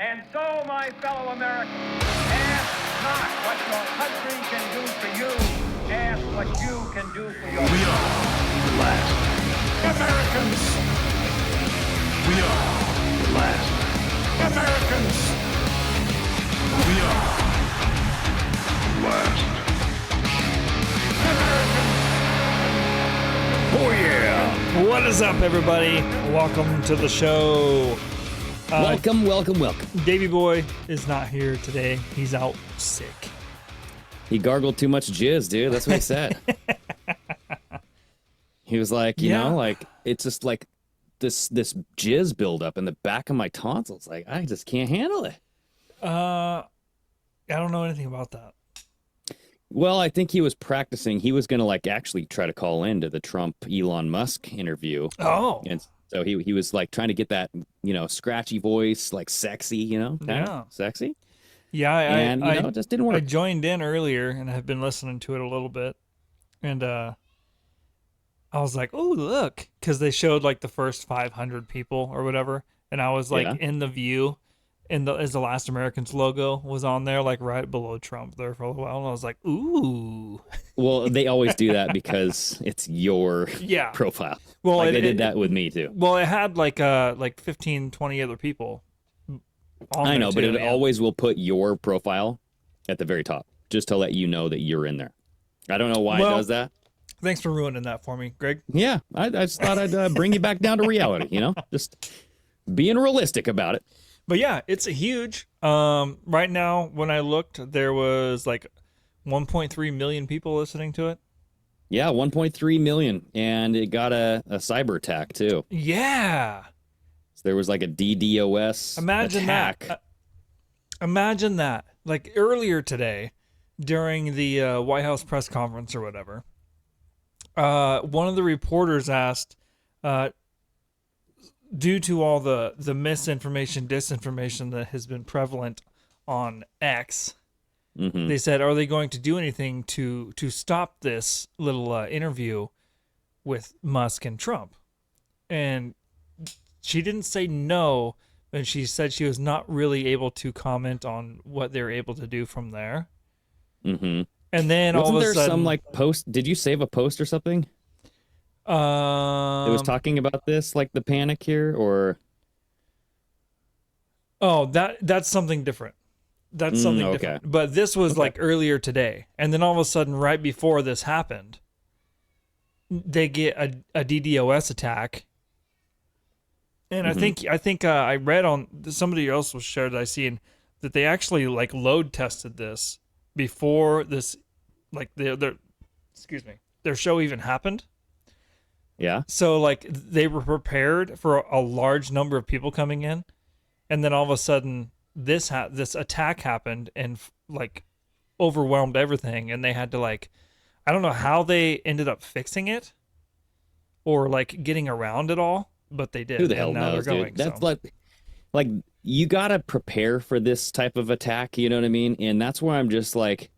And so, my fellow Americans, ask not what your country can do for you, ask what you can do for yourself. We are the last Americans. We are the last Americans. We are the last Americans. Oh yeah! What is up, everybody? Welcome to the show. Welcome. Davey Boy is not here today. He's out sick. He gargled too much jizz, dude. That's what he said. He was like, you know, like it's just like this jizz buildup in the back of my tonsils. Like I just can't handle it. I don't know anything about that. Well, I think he was practicing. He was going to like actually try to call into the Trump Elon Musk interview. Oh. And so he was like trying to get that, you know, scratchy voice, like sexy, you know? Yeah. Sexy. Yeah. And, you know, it just didn't work. I joined in earlier and have been listening to it a little bit. And I was like, oh, look. Because they showed like the first 500 people or whatever. And I was like in the view. As the Last Americans logo was on there, like right below Trump there for a while. And I was like, ooh. Well, they always do that because it's your profile. Well, like they did that with me too. Well, it had like 15, 20 other people on I know, too, but it always will put your profile at the very top just to let you know that you're in there. I don't know why it does that. Thanks for ruining that for me, Greg. Yeah, I just thought I'd bring you back down to reality, you know? Just being realistic about it. But yeah, it's a huge. Right now, when I looked, there was like 1.3 million people listening to it. Yeah, 1.3 million, and it got a cyber attack too. Yeah, so there was like a DDoS attack. Imagine that. Like earlier today, during the White House press conference or whatever, one of the reporters asked. Due to all the misinformation, disinformation that has been prevalent on X, they said, are they going to do anything to stop this little interview with Musk and Trump? And she didn't say no, and she said she was not really able to comment on what they're able to do from there. Mm-hmm. And then Wasn't all of a there sudden, some like post? Did you save a post or something? It was talking about this, like the panic here, or that's something different. That's something different. But this was like earlier today, and then all of a sudden, right before this happened, they get a DDoS attack. And I think I read on somebody else was shared that I seen that they actually like load tested this before this, like their show even happened. Yeah. So like they were prepared for a large number of people coming in, and then all of a sudden this attack happened and like overwhelmed everything, and they had to like, I don't know how they ended up fixing it or like getting around it all, but they did. Who the hell knows, dude? That's like you gotta prepare for this type of attack. You know what I mean? And that's where I'm just like.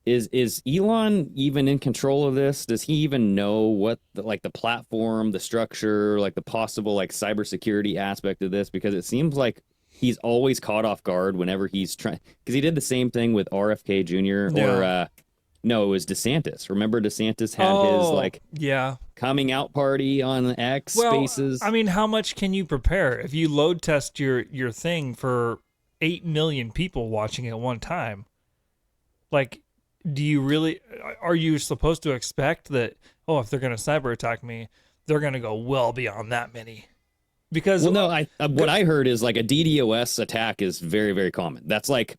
Is Elon even in control of this? Does he even know what the platform, the structure, like the possible like cybersecurity aspect of this? Because it seems like he's always caught off guard whenever he's trying. Because he did the same thing with RFK Jr. or no, it was DeSantis. Remember DeSantis had his coming out party on X Spaces. I mean, how much can you prepare if you load test your thing for 8 million people watching at one time? Like. Are you supposed to expect that, if they're going to cyber attack me, they're going to go well beyond that many? Because what I heard is like a DDoS attack is very, very common. That's like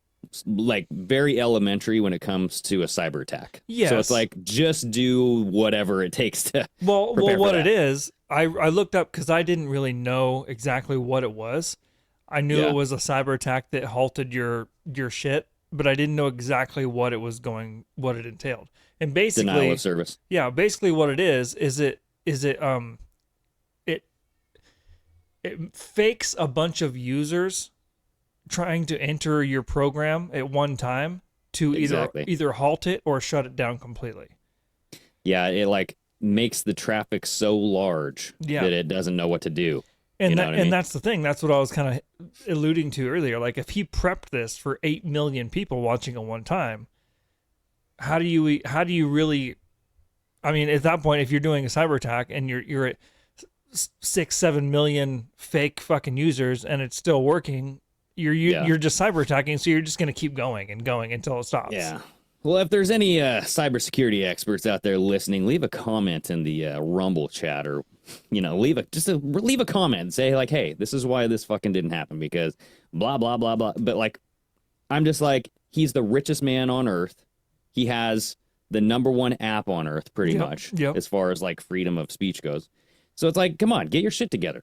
very elementary when it comes to a cyber attack. Yes. So it's like just do whatever it takes to what it is, I looked up because I didn't really know exactly what it was. I knew it was a cyber attack that halted your shit. But I didn't know exactly what it entailed. And basically denial of service. Yeah, basically what it is it fakes a bunch of users trying to enter your program at one time to either halt it or shut it down completely. Yeah, it like makes the traffic so large that it doesn't know what to do. And and that's the thing. That's what I was kind of alluding to earlier. Like, if he prepped this for 8 million people watching at one time, how do you really? I mean, at that point, if you're doing a cyber attack and you're at 6-7 million fake fucking users and it's still working, you're just cyber attacking. So you're just going to keep going and going until it stops. Yeah. Well, if there's any cybersecurity experts out there listening, leave a comment in the Rumble chat, or leave a comment and say like, hey, this is why this fucking didn't happen, because blah blah blah blah. But like, I'm just like, he's the richest man on earth. He has the #1 app on earth, pretty much, as far as like freedom of speech goes. So it's like, come on, get your shit together.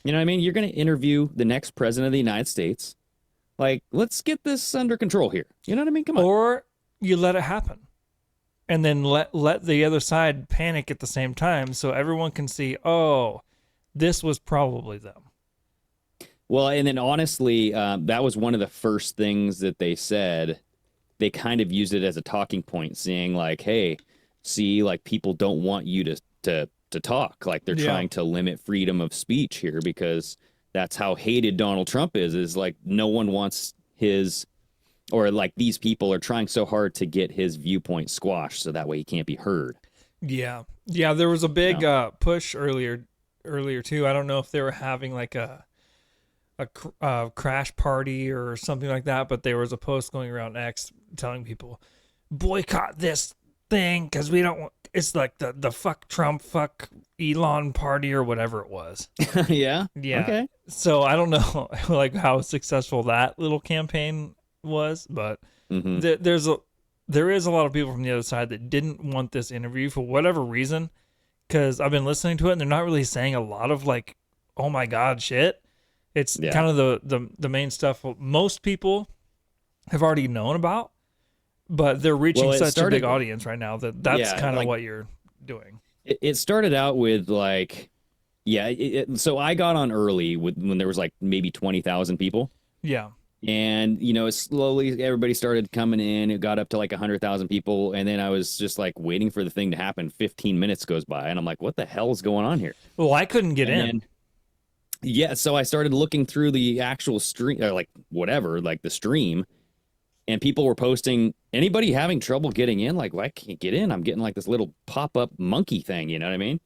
You know what I mean? You're going to interview the next president of the United States. Like, let's get this under control here. You know what I mean? Come on. Or you let it happen, and then let the other side panic at the same time, so everyone can see, oh, this was probably them. Well, and then honestly, that was one of the first things that they said. They kind of used it as a talking point, saying like, hey, see, like, people don't want you to talk. Like, they're trying to limit freedom of speech here, because that's how hated Donald Trump is like, no one wants his, or like, these people are trying so hard to get his viewpoint squashed so that way he can't be heard. Yeah. There was a big push earlier too. I don't know if they were having like a crash party or something like that, but there was a post going around X telling people, boycott this thing because we don't want, it's like the fuck Trump, fuck Elon party or whatever it was. Yeah. Okay. So I don't know like how successful that little campaign was, but there is a lot of people from the other side that didn't want this interview for whatever reason, because I've been listening to it and they're not really saying a lot of like, oh my God shit. It's kind of the main stuff most people have already known about, but they're reaching such a big audience right now that's kind of like, what you're doing. It started out with like, so I got on early when there was like maybe 20,000 people. Yeah. And, slowly everybody started coming in. It got up to like 100,000 people. And then I was just like waiting for the thing to happen. 15 minutes goes by and I'm like, what the hell is going on here? Well, I couldn't get in. So I started looking through the actual stream, or like whatever, like the stream, and people were posting, anybody having trouble getting in? Like, well, I can't get in. I'm getting like this little pop-up monkey thing, you know what I mean?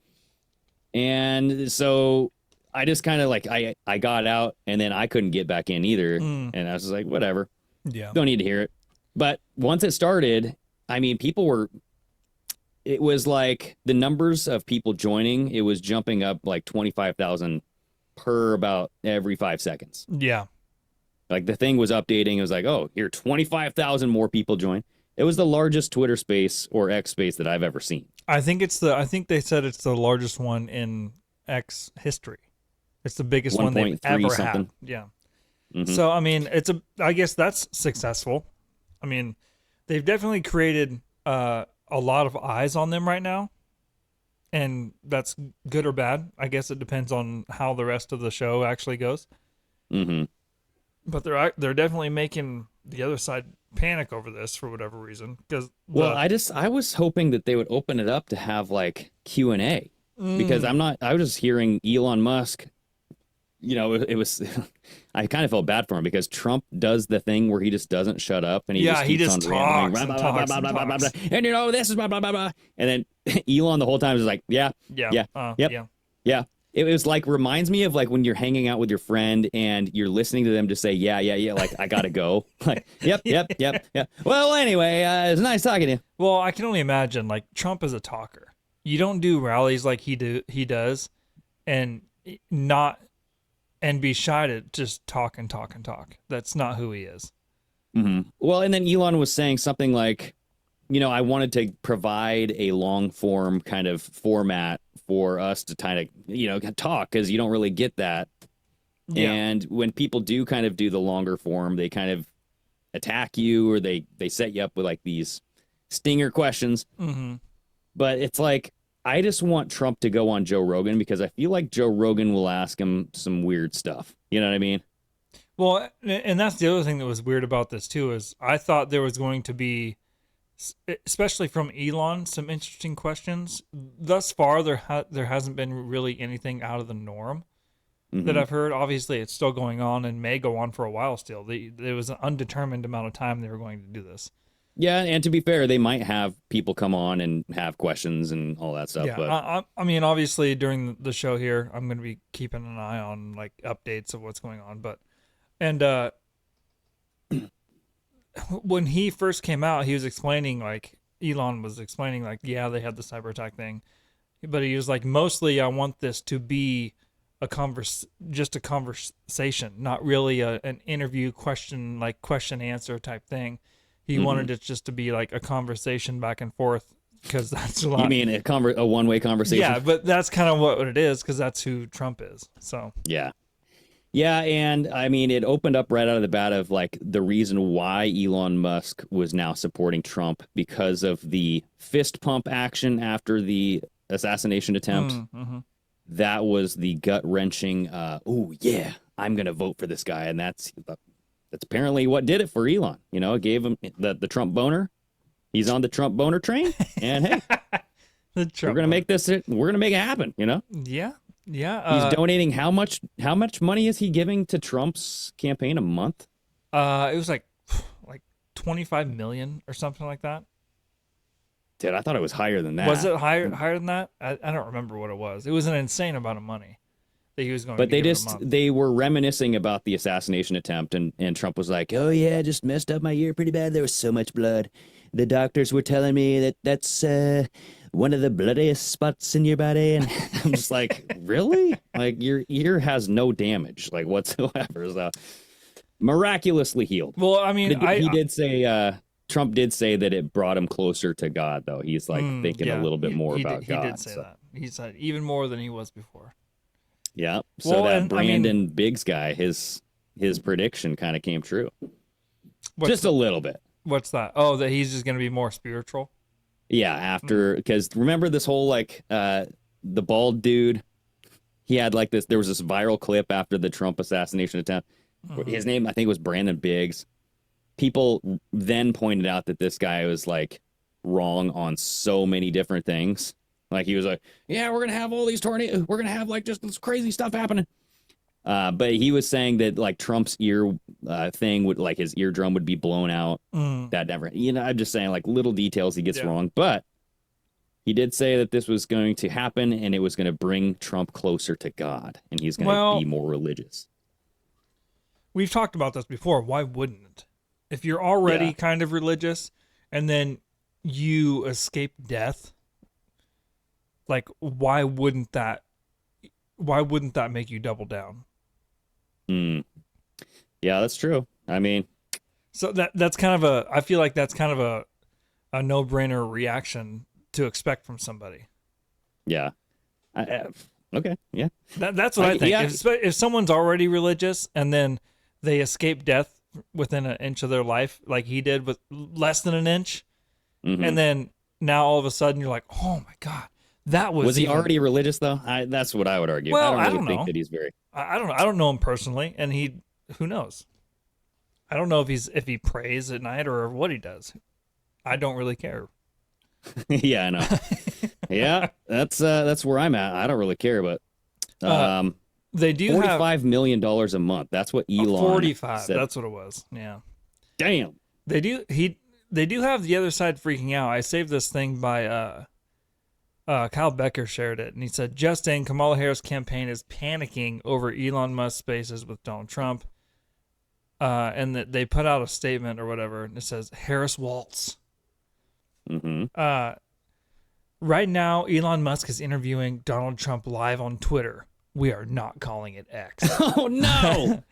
And so I just kind of like, I got out, and then I couldn't get back in either. And I was just like, whatever. Yeah. Don't need to hear it. But once it started, I mean, it was like the numbers of people joining, it was jumping up like 25,000 per about every 5 seconds. Yeah. Like the thing was updating. It was like, oh, here, 25,000 more people join. It was the largest Twitter space or X space that I've ever seen. I think they said it's the largest one in X history. It's the biggest one they've ever had. Yeah. Mm-hmm. So, I mean, I guess that's successful. I mean, they've definitely created a lot of eyes on them right now. And that's good or bad. I guess it depends on how the rest of the show actually goes. Mm-hmm. But they're definitely making the other side panic over this for whatever reason. I was hoping that they would open it up to have like Q&A, because I was just hearing Elon Musk. It was, I kind of felt bad for him because Trump does the thing where he just doesn't shut up and he just talks and talks. And this is blah, blah, blah, blah. And then Elon the whole time is like, yeah. It was like, reminds me of like when you're hanging out with your friend and you're listening to them just say, yeah. Like, I gotta go. Like, yep. Well, anyway, it's nice talking to you. Well, I can only imagine, like, Trump is a talker. You don't do rallies like he does and be shy to just talk and talk and talk. That's not who he is. Mm-hmm. Well, and then Elon was saying something like, I wanted to provide a long form kind of format for us to kind of, talk, because you don't really get that. Yeah. And when people do kind of do the longer form, they kind of attack you, or they set you up with like these stinger questions. Mm-hmm. But it's like, I just want Trump to go on Joe Rogan, because I feel like Joe Rogan will ask him some weird stuff. You know what I mean? Well, and that's the other thing that was weird about this too, is I thought there was going to be, especially from Elon, some interesting questions. Thus far, there hasn't been really anything out of the norm. that I've heard. Obviously, it's still going on and may go on for a while still. There was an undetermined amount of time they were going to do this. Yeah, and to be fair, they might have people come on and have questions and all that stuff. Yeah, but I mean, obviously, during the show here, I'm going to be keeping an eye on like updates of what's going on. And when he first came out, he was explaining, like, Elon was explaining, like, yeah, they had the cyber attack thing. But he was like, mostly I want this to be just a conversation, not really an interview question answer type thing. He wanted it just to be like a conversation back and forth, because that's a lot. You mean a one-way conversation? Yeah, but that's kind of what it is, because that's who Trump is. So yeah, and I mean, it opened up right out of the bat of like the reason why Elon Musk was now supporting Trump, because of the fist pump action after the assassination attempt. That was the gut-wrenching, oh yeah, I'm gonna vote for this guy. And that's apparently what did it for Elon. You know, it gave him the Trump boner. He's on the Trump boner train, and hey, we're gonna make it happen, you know? Yeah. He's donating how much money is he giving to Trump's campaign a month? It was like 25 million or something like that. Dude, I thought it was higher than that. Was it higher than that? I don't remember what it was. It was an insane amount of money that he was going but to give But they were reminiscing about the assassination attempt, and Trump was like, oh yeah, I just messed up my ear pretty bad. There was so much blood. The doctors were telling me that's one of the bloodiest spots in your body. And I'm just like, really? Like, your ear has no damage, like, whatsoever. So miraculously healed. Well, I mean, he did say... Trump did say that it brought him closer to God, though. He's like thinking a little bit more about God. He did say that. He said even more than he was before. Yeah. So that Brandon Biggs guy, his prediction kind of came true. Just a little bit. What's that? Oh, that he's just going to be more spiritual? Yeah, after, because remember this whole like the bald dude? He had like this, there was this viral clip after the Trump assassination attempt. His name, I think, was Brandon Biggs. People then pointed out that this guy was like wrong on so many different things. Like he was like, yeah, we're going to have all these tornadoes. We're going to have like just this crazy stuff happening. But he was saying that like Trump's ear thing would, like, his eardrum would be blown out. That never, I'm just saying, like, little details he gets wrong. But he did say that this was going to happen, and it was going to bring Trump closer to God, and he's going to be more religious. We've talked about this before. Why wouldn't it? If you're already kind of religious and then you escape death, like, why wouldn't that make you double down? Yeah, that's true. I mean, so that's kind of I feel like that's kind of a no-brainer reaction to expect from somebody. Yeah. Okay. Yeah. That's what I think. Yeah. If someone's already religious and then they escape death within an inch of their life, like he did with less than an inch, and then now all of a sudden you're like, oh my God, that was he already religious though? That's what I would argue. Well, I don't think that he's very. I don't know. I don't know him personally, and who knows? I don't know if he prays at night or what he does. I don't really care. Yeah, I know. Yeah, that's where I'm at. I don't really care, but they do $45 million a month. That's what Elon 45. said. That's what it was. Yeah. Damn. They do have the other side freaking out. I saved this thing by Kyle Becker shared it, and he said, just in, Kamala Harris' campaign is panicking over Elon Musk spaces with Donald Trump. And that they put out a statement or whatever, and it says Harris waltz. Right now, Elon Musk is interviewing Donald Trump live on Twitter. We are not calling it X. Oh, no.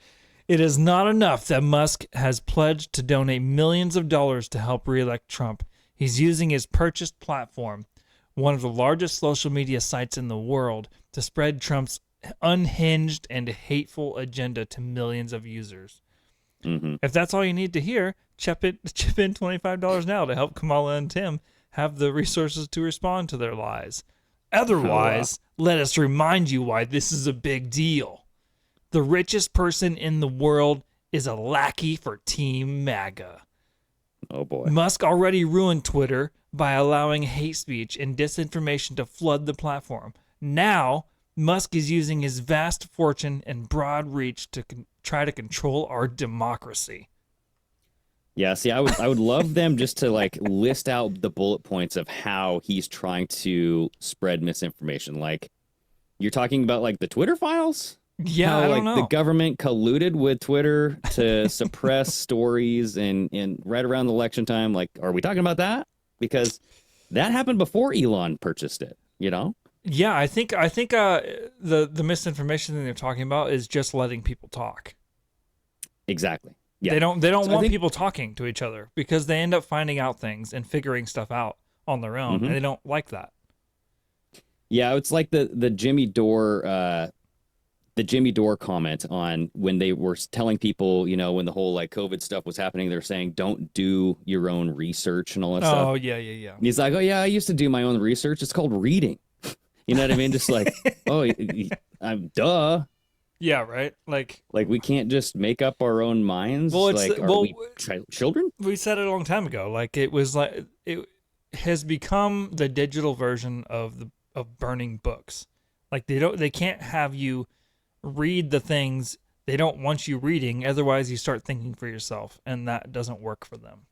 It is not enough that Musk has pledged to donate millions of dollars to help reelect Trump. He's using his purchased platform, one of the largest social media sites in the world, to spread Trump's unhinged and hateful agenda to millions of users. If that's all you need to hear, chip in $25 now to help Kamala and Tim have the resources to respond to their lies. Otherwise, let us remind you why this is a big deal. The richest person in the world is a lackey for Team MAGA. Oh, boy. Musk already ruined Twitter by allowing hate speech and disinformation to flood the platform. Now, Musk is using his vast fortune and broad reach to try to control our democracy. Yeah, see, I would love them just to like list out the bullet points of how he's trying to spread misinformation. Like, you're talking about like the Twitter files? Yeah, how, I don't like, know. The government colluded with Twitter to suppress stories and right around the election time. Like, are we talking about that? Because that happened before Elon purchased it, you know? Yeah, I think the misinformation that they're talking about is just letting people talk. Exactly. Yeah. They don't want people talking to each other because they end up finding out things and figuring stuff out on their own, and they don't like that. Yeah, it's like the Jimmy Dore comment on when they were telling people, you know, when the whole like COVID stuff was happening, they're saying don't do your own research and all that stuff. Oh, yeah. And he's like, oh yeah, I used to do my own research. It's called reading. You know what I mean? Just like, oh, I'm duh. Yeah, right. Like we can't just make up our own minds. Well, it's like, are we children? We said it a long time ago. Like it was like it has become the digital version of burning books. Like they can't have you read the things they don't want you reading. Otherwise, you start thinking for yourself, and that doesn't work for them.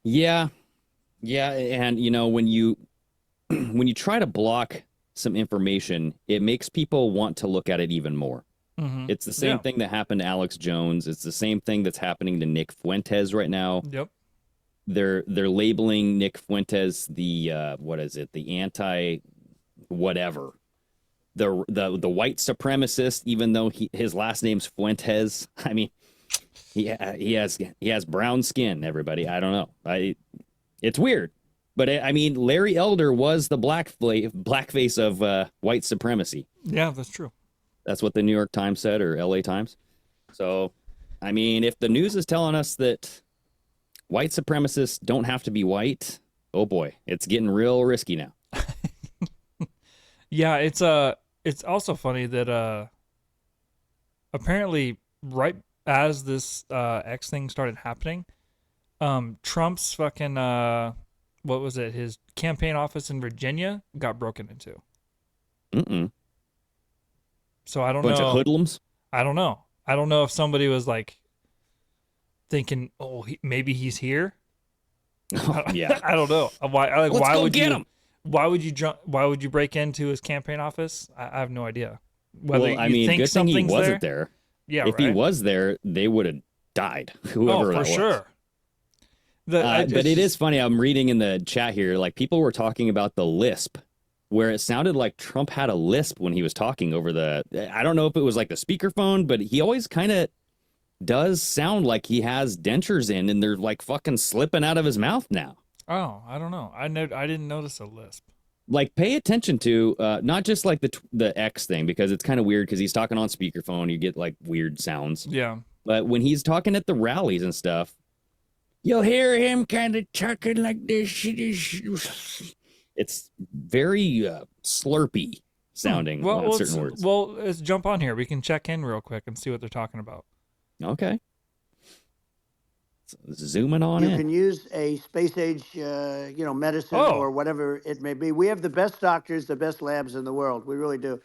Yeah, and you know when you try to block some information, it makes people want to look at it even more. Mm-hmm. It's the same thing that happened to Alex Jones. It's the same thing that's happening to Nick Fuentes right now. Yep. They're labeling Nick Fuentes the what is it? The anti whatever. The white supremacist, even though his last name's Fuentes. I mean, he has brown skin. Everybody, I don't know. It's weird. But I mean, Larry Elder was the blackface of white supremacy. Yeah, that's true. That's what the New York Times said, or LA Times. So, I mean, if the news is telling us that white supremacists don't have to be white, oh boy, it's getting real risky now. Yeah, it's also funny that apparently right as this X thing started happening, Trump's fucking what was it? His campaign office in Virginia got broken into. So I don't know. Bunch of hoodlums? I don't know. I don't know if somebody was like thinking, oh, maybe he's here. Oh, yeah. I don't know. Why would get you? him. Why would you break into his campaign office? I have no idea. Whether well, I mean, think good thing he wasn't there. Yeah, if he was there, they would have died. Whoever that was. For sure. But it is funny. I'm reading in the chat here, like people were talking about the lisp, where it sounded like Trump had a lisp when he was talking over I don't know if it was like the speakerphone, but he always kind of does sound like he has dentures in and they're like fucking slipping out of his mouth now. Oh, I don't know. I didn't notice a lisp. Like pay attention to not just like the X thing, because it's kind of weird because he's talking on speakerphone. You get like weird sounds. Yeah. But when he's talking at the rallies and stuff, you'll hear him kind of talking like this. It's very slurpy sounding on certain words. Well, let's jump on here. We can check in real quick and see what they're talking about. Okay. So, zooming on in. You can use a space age, medicine or whatever it may be. We have the best doctors, the best labs in the world. We really do.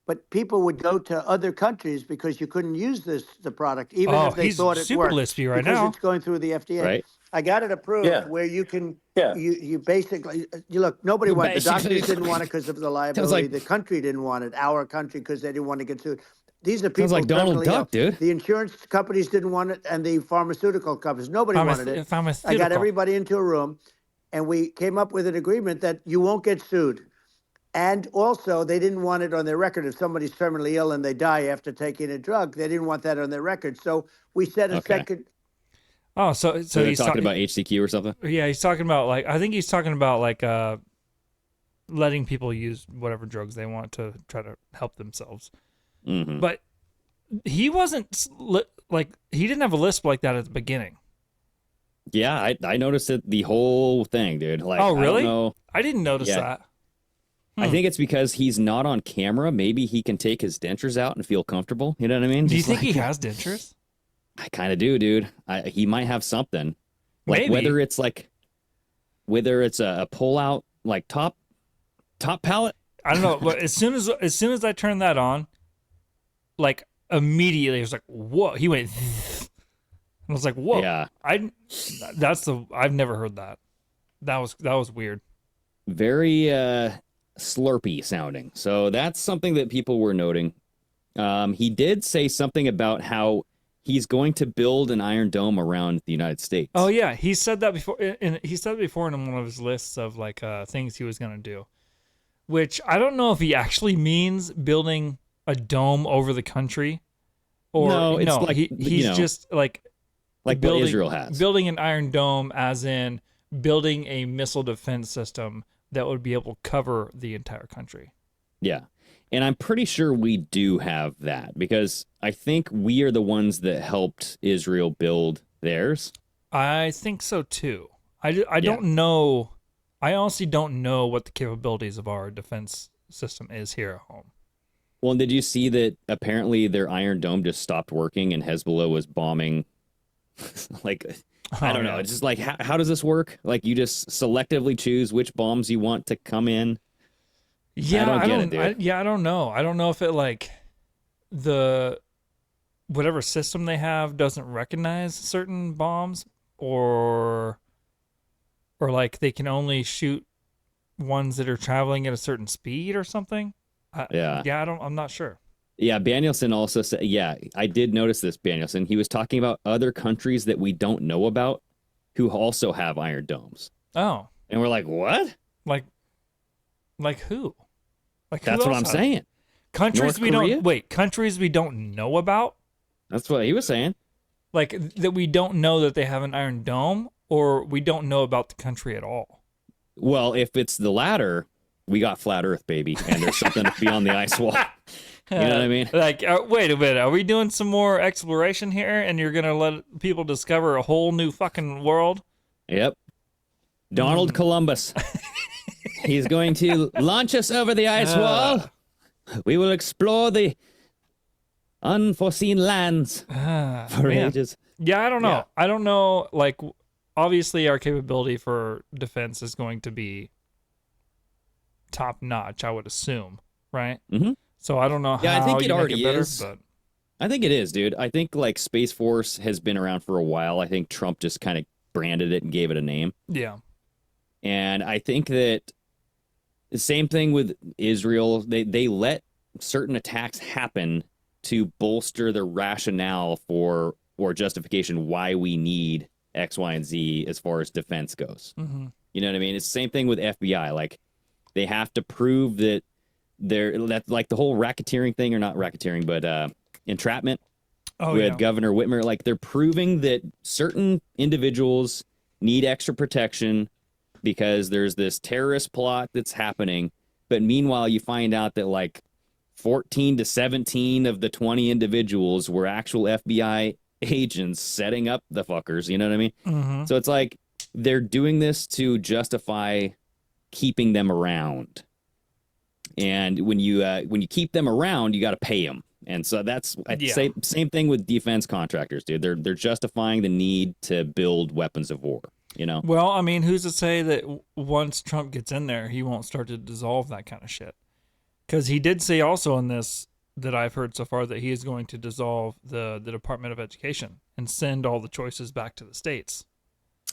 But people would go to other countries because you couldn't use the product, even if they thought it super worked. Lispy right because now. It's going through the FDA. Right. I got it approved where you can, you basically, look, nobody wanted it. The doctors didn't want it because of the liability. The country didn't want it, our country, because they didn't want to get sued. These are people. Sounds like Donald Duck, dude. The insurance companies didn't want it, and the pharmaceutical companies. Nobody wanted it. I got everybody into a room, and we came up with an agreement that you won't get sued. And also, they didn't want it on their record. If somebody's terminally ill and they die after taking a drug, they didn't want that on their record. So we set a second. Oh, so he's talking about HCQ or something? Yeah, he's talking about I think he's talking about letting people use whatever drugs they want to try to help themselves. Mm-hmm. But he wasn't he didn't have a lisp like that at the beginning. Yeah, I noticed it the whole thing, dude. Like, oh, really? I don't know. I didn't notice that. I think it's because he's not on camera. Maybe he can take his dentures out and feel comfortable. You know what I mean? Do you think he has dentures? I kind of do, dude. He might have something. Like Maybe. whether it's a pull out like top palate I don't know, but as soon as I turned that on, like immediately it was like, whoa, he went and I was like, whoa. Yeah. I've never heard that. That was weird. Very slurpy sounding. So that's something that people were noting. He did say something about how he's going to build an Iron Dome around the United States. Oh yeah, he said that before. He said it before in one of his lists of like things he was gonna do. Which I don't know if he actually means building a dome over the country, or he's just like building, what Israel has, building an Iron Dome, as in building a missile defense system that would be able to cover the entire country. Yeah. And I'm pretty sure we do have that, because I think we are the ones that helped Israel build theirs. I think so too. I don't know. I honestly don't know what the capabilities of our defense system is here at home. Well, did you see that apparently their Iron Dome just stopped working and Hezbollah was bombing? I don't know. It's just like, how does this work? Like, you just selectively choose which bombs you want to come in. Yeah, I don't know. I don't know if it like the whatever system they have doesn't recognize certain bombs, or like they can only shoot ones that are traveling at a certain speed or something. I'm not sure. Yeah, Danielson also said, I did notice this, Danielson. He was talking about other countries that we don't know about who also have Iron Domes. Oh. And we're like, what? Like who? Like, that's what I'm saying. Countries countries we don't know about? That's what he was saying. Like, that we don't know that they have an Iron Dome, or we don't know about the country at all? Well, if it's the latter, we got flat Earth, baby, and there's something beyond the ice wall. You know what I mean? Like, wait a minute. Are we doing some more exploration here, and you're going to let people discover a whole new fucking world? Yep. Donald Columbus. He's going to launch us over the ice wall. We will explore the unforeseen lands for ages. Yeah, I don't know. Yeah. I don't know. Like, obviously, our capability for defense is going to be top notch, I would assume, right? Mm-hmm. So I don't know how I think it already better, is. But I think it is, dude. I think like Space Force has been around for a while. I think Trump just kind of branded it and gave it a name. Yeah. And I think that the same thing with Israel. They let certain attacks happen to bolster the rationale for or justification why we need X, Y, and Z as far as defense goes. Mm-hmm. You know what I mean? It's the same thing with FBI. Like, they have to prove that that's like the whole racketeering thing, or not racketeering, but entrapment with Governor Whitmer. Like, they're proving that certain individuals need extra protection because there's this terrorist plot that's happening. But meanwhile, you find out that like 14 to 17 of the 20 individuals were actual FBI agents setting up the fuckers. You know what I mean? Mm-hmm. So it's like they're doing this to justify keeping them around. And when you keep them around, you got to pay them. And so that's same thing with defense contractors, dude. They're justifying the need to build weapons of war. You know? Well, I mean, who's to say that once Trump gets in there, he won't start to dissolve that kind of shit? Because he did say also in this that I've heard so far that he is going to dissolve the Department of Education and send all the choices back to the states.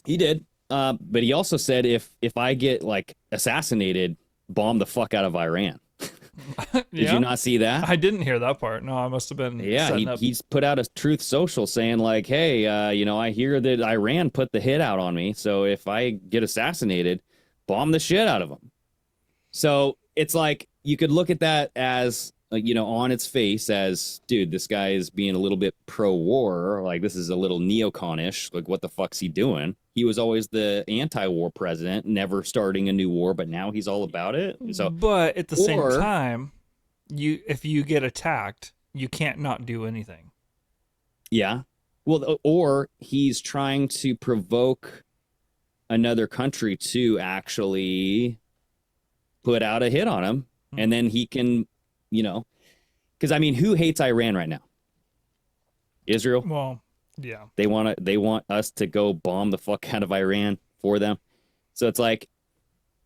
He did. But he also said if I get like assassinated, bomb the fuck out of Iran. Did you not see that? I didn't hear that part. No, I must have been. Yeah, he's put out a Truth Social saying like, hey, I hear that Iran put the hit out on me. So if I get assassinated, bomb the shit out of them. So it's like you could look at that as, on its face as, dude, this guy is being a little bit pro-war. Like, this is a little neoconish. Like, what the fuck's he doing? He was always the anti-war president, never starting a new war, but now he's all about it. So, but at the same time, if you get attacked, you can't not do anything. Yeah. Well, or he's trying to provoke another country to actually put out a hit on him, and then he can, because I mean, who hates Iran right now? Israel. Well, yeah. They want us to go bomb the fuck out of Iran for them. So it's like,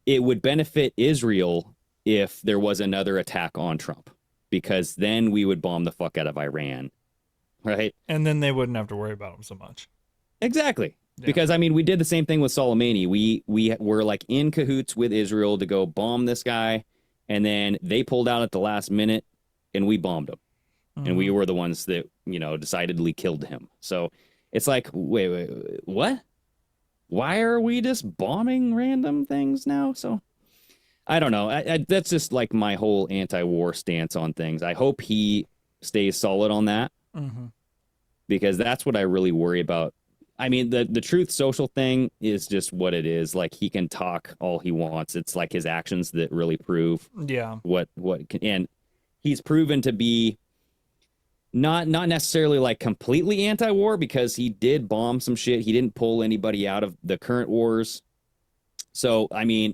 it would benefit Israel if there was another attack on Trump, because then we would bomb the fuck out of Iran, right? And then they wouldn't have to worry about him so much. Exactly. Yeah. Because, I mean, we did the same thing with Soleimani. We were like in cahoots with Israel to go bomb this guy, and then they pulled out at the last minute, and we bombed him. Mm-hmm. And we were the ones that, decidedly killed him. So it's like, wait, what? Why are we just bombing random things now? So I don't know. That's just like my whole anti-war stance on things. I hope he stays solid on that, because that's what I really worry about. I mean, the Truth Social thing is just what it is. Like, he can talk all he wants. It's like his actions that really prove what and he's proven to be not necessarily like completely anti-war, because he did bomb some shit. He didn't pull anybody out of the current wars. So, I mean,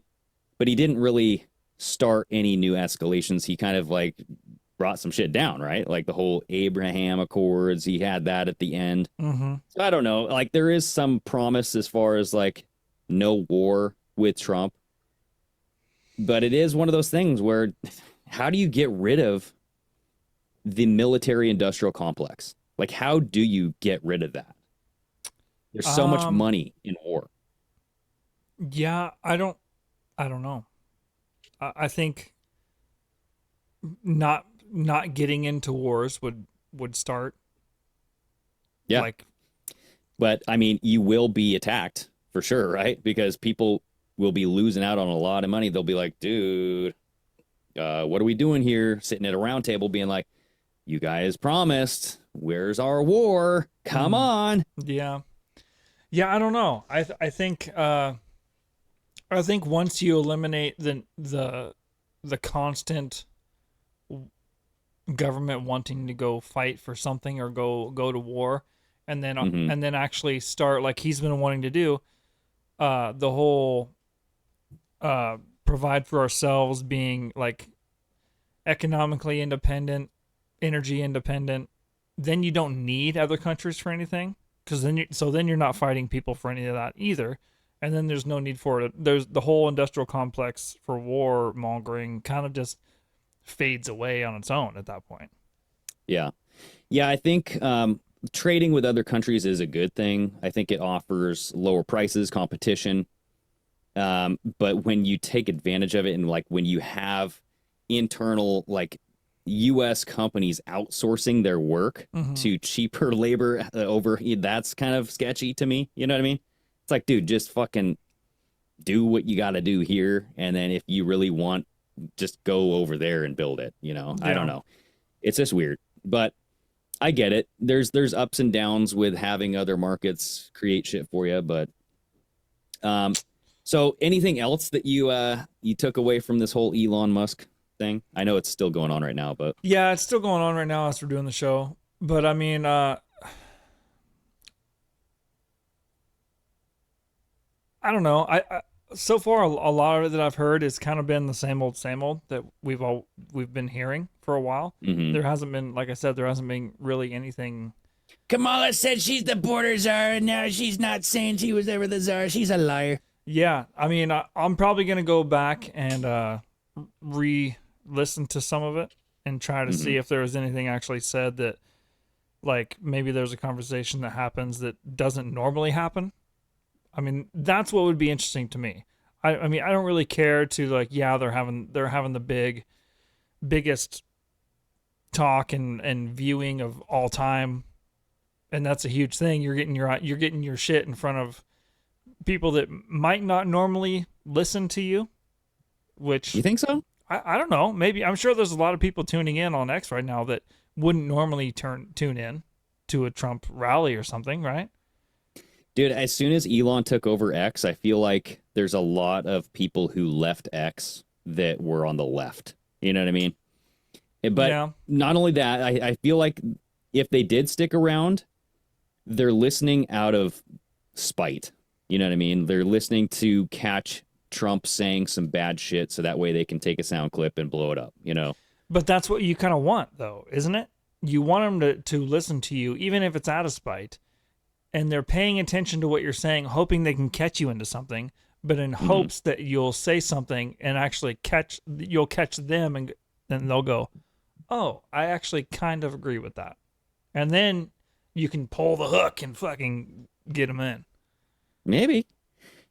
but he didn't really start any new escalations. He kind of like brought some shit down, right? Like the whole Abraham Accords, he had that at the end. So I don't know. Like, there is some promise as far as like no war with Trump. But it is one of those things where how do you get rid of the military industrial complex? Like, how do you get rid of that? There's so much money in war. Yeah, I don't know. I think not getting into wars would start. Yeah. But I mean, you will be attacked for sure, right? Because people will be losing out on a lot of money. They'll be like, dude, what are we doing here? Sitting at a round table being like, you guys promised, where's our war? Come on. Yeah. I don't know. I think once you eliminate the constant government wanting to go fight for something or go to war, and then actually start, like he's been wanting to do, the whole provide for ourselves, being like economically independent, energy independent, then you don't need other countries for anything, because then you're not fighting people for any of that either, and then there's no need for it. There's the whole industrial complex for war mongering kind of just fades away on its own at that point. Yeah, I think trading with other countries is a good thing. I think it offers lower prices, competition, but when you take advantage of it, and like when you have internal like U.S. companies outsourcing their work to cheaper labor over, that's kind of sketchy to me. You know what I mean? It's like, dude, just fucking do what you got to do here, and then if you really want, just go over there and build it. Yeah. I don't know. It's just weird, but I get it. There's ups and downs with having other markets create shit for you, but so anything else that you took away from this whole Elon Musk thing? I know it's still going on right now, but yeah, it's still going on right now as we're doing the show. But I mean, I don't know. I so far a lot of it that I've heard has kind of been the same old that we've been hearing for a while. There hasn't been, like I said, really anything. Kamala said she's the border czar, and now she's not saying she was ever the czar. She's a liar. Yeah, I mean, I'm probably gonna go back and re-listen to some of it and try to see if there was anything actually said that, like, maybe there's a conversation that happens that doesn't normally happen. I mean, that's what would be interesting to me. I mean, I don't really care to, like, yeah, they're having the biggest talk and viewing of all time, and that's a huge thing. You're getting your shit in front of people that might not normally listen to you. Which, you think so? I don't know. Maybe. I'm sure there's a lot of people tuning in on X right now that wouldn't normally tune in to a Trump rally or something, right? Dude, as soon as Elon took over X, I feel like there's a lot of people who left X that were on the left. You know what I mean? But not only that, I feel like if they did stick around, they're listening out of spite. You know what I mean? They're listening to catch Trump saying some bad shit so that way they can take a sound clip and blow it up, you know? But that's what you kind of want, though, isn't it? You want them to listen to you, even if it's out of spite. And they're paying attention to what you're saying, hoping they can catch you into something. but in hopes that you'll say something and actually you'll catch them, and they'll go, oh, I actually kind of agree with that. And then you can pull the hook and fucking get them in. Maybe.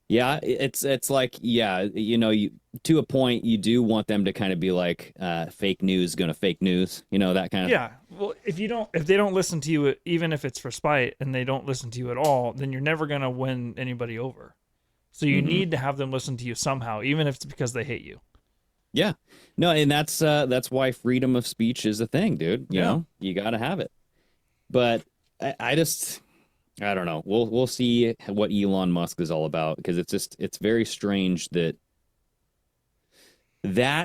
Yeah, it's like, yeah, you know, to a point, you do want them to kind of be like, fake news gonna fake news, you know, that kind of. Yeah. Well, if they don't listen to you, even if it's for spite, and they don't listen to you at all, then you're never gonna win anybody over. So you need to have them listen to you somehow, even if it's because they hate you. Yeah. No, and that's why freedom of speech is a thing, dude. You know, you got to have it. But I don't know. We'll see what Elon Musk is all about, because it's very strange that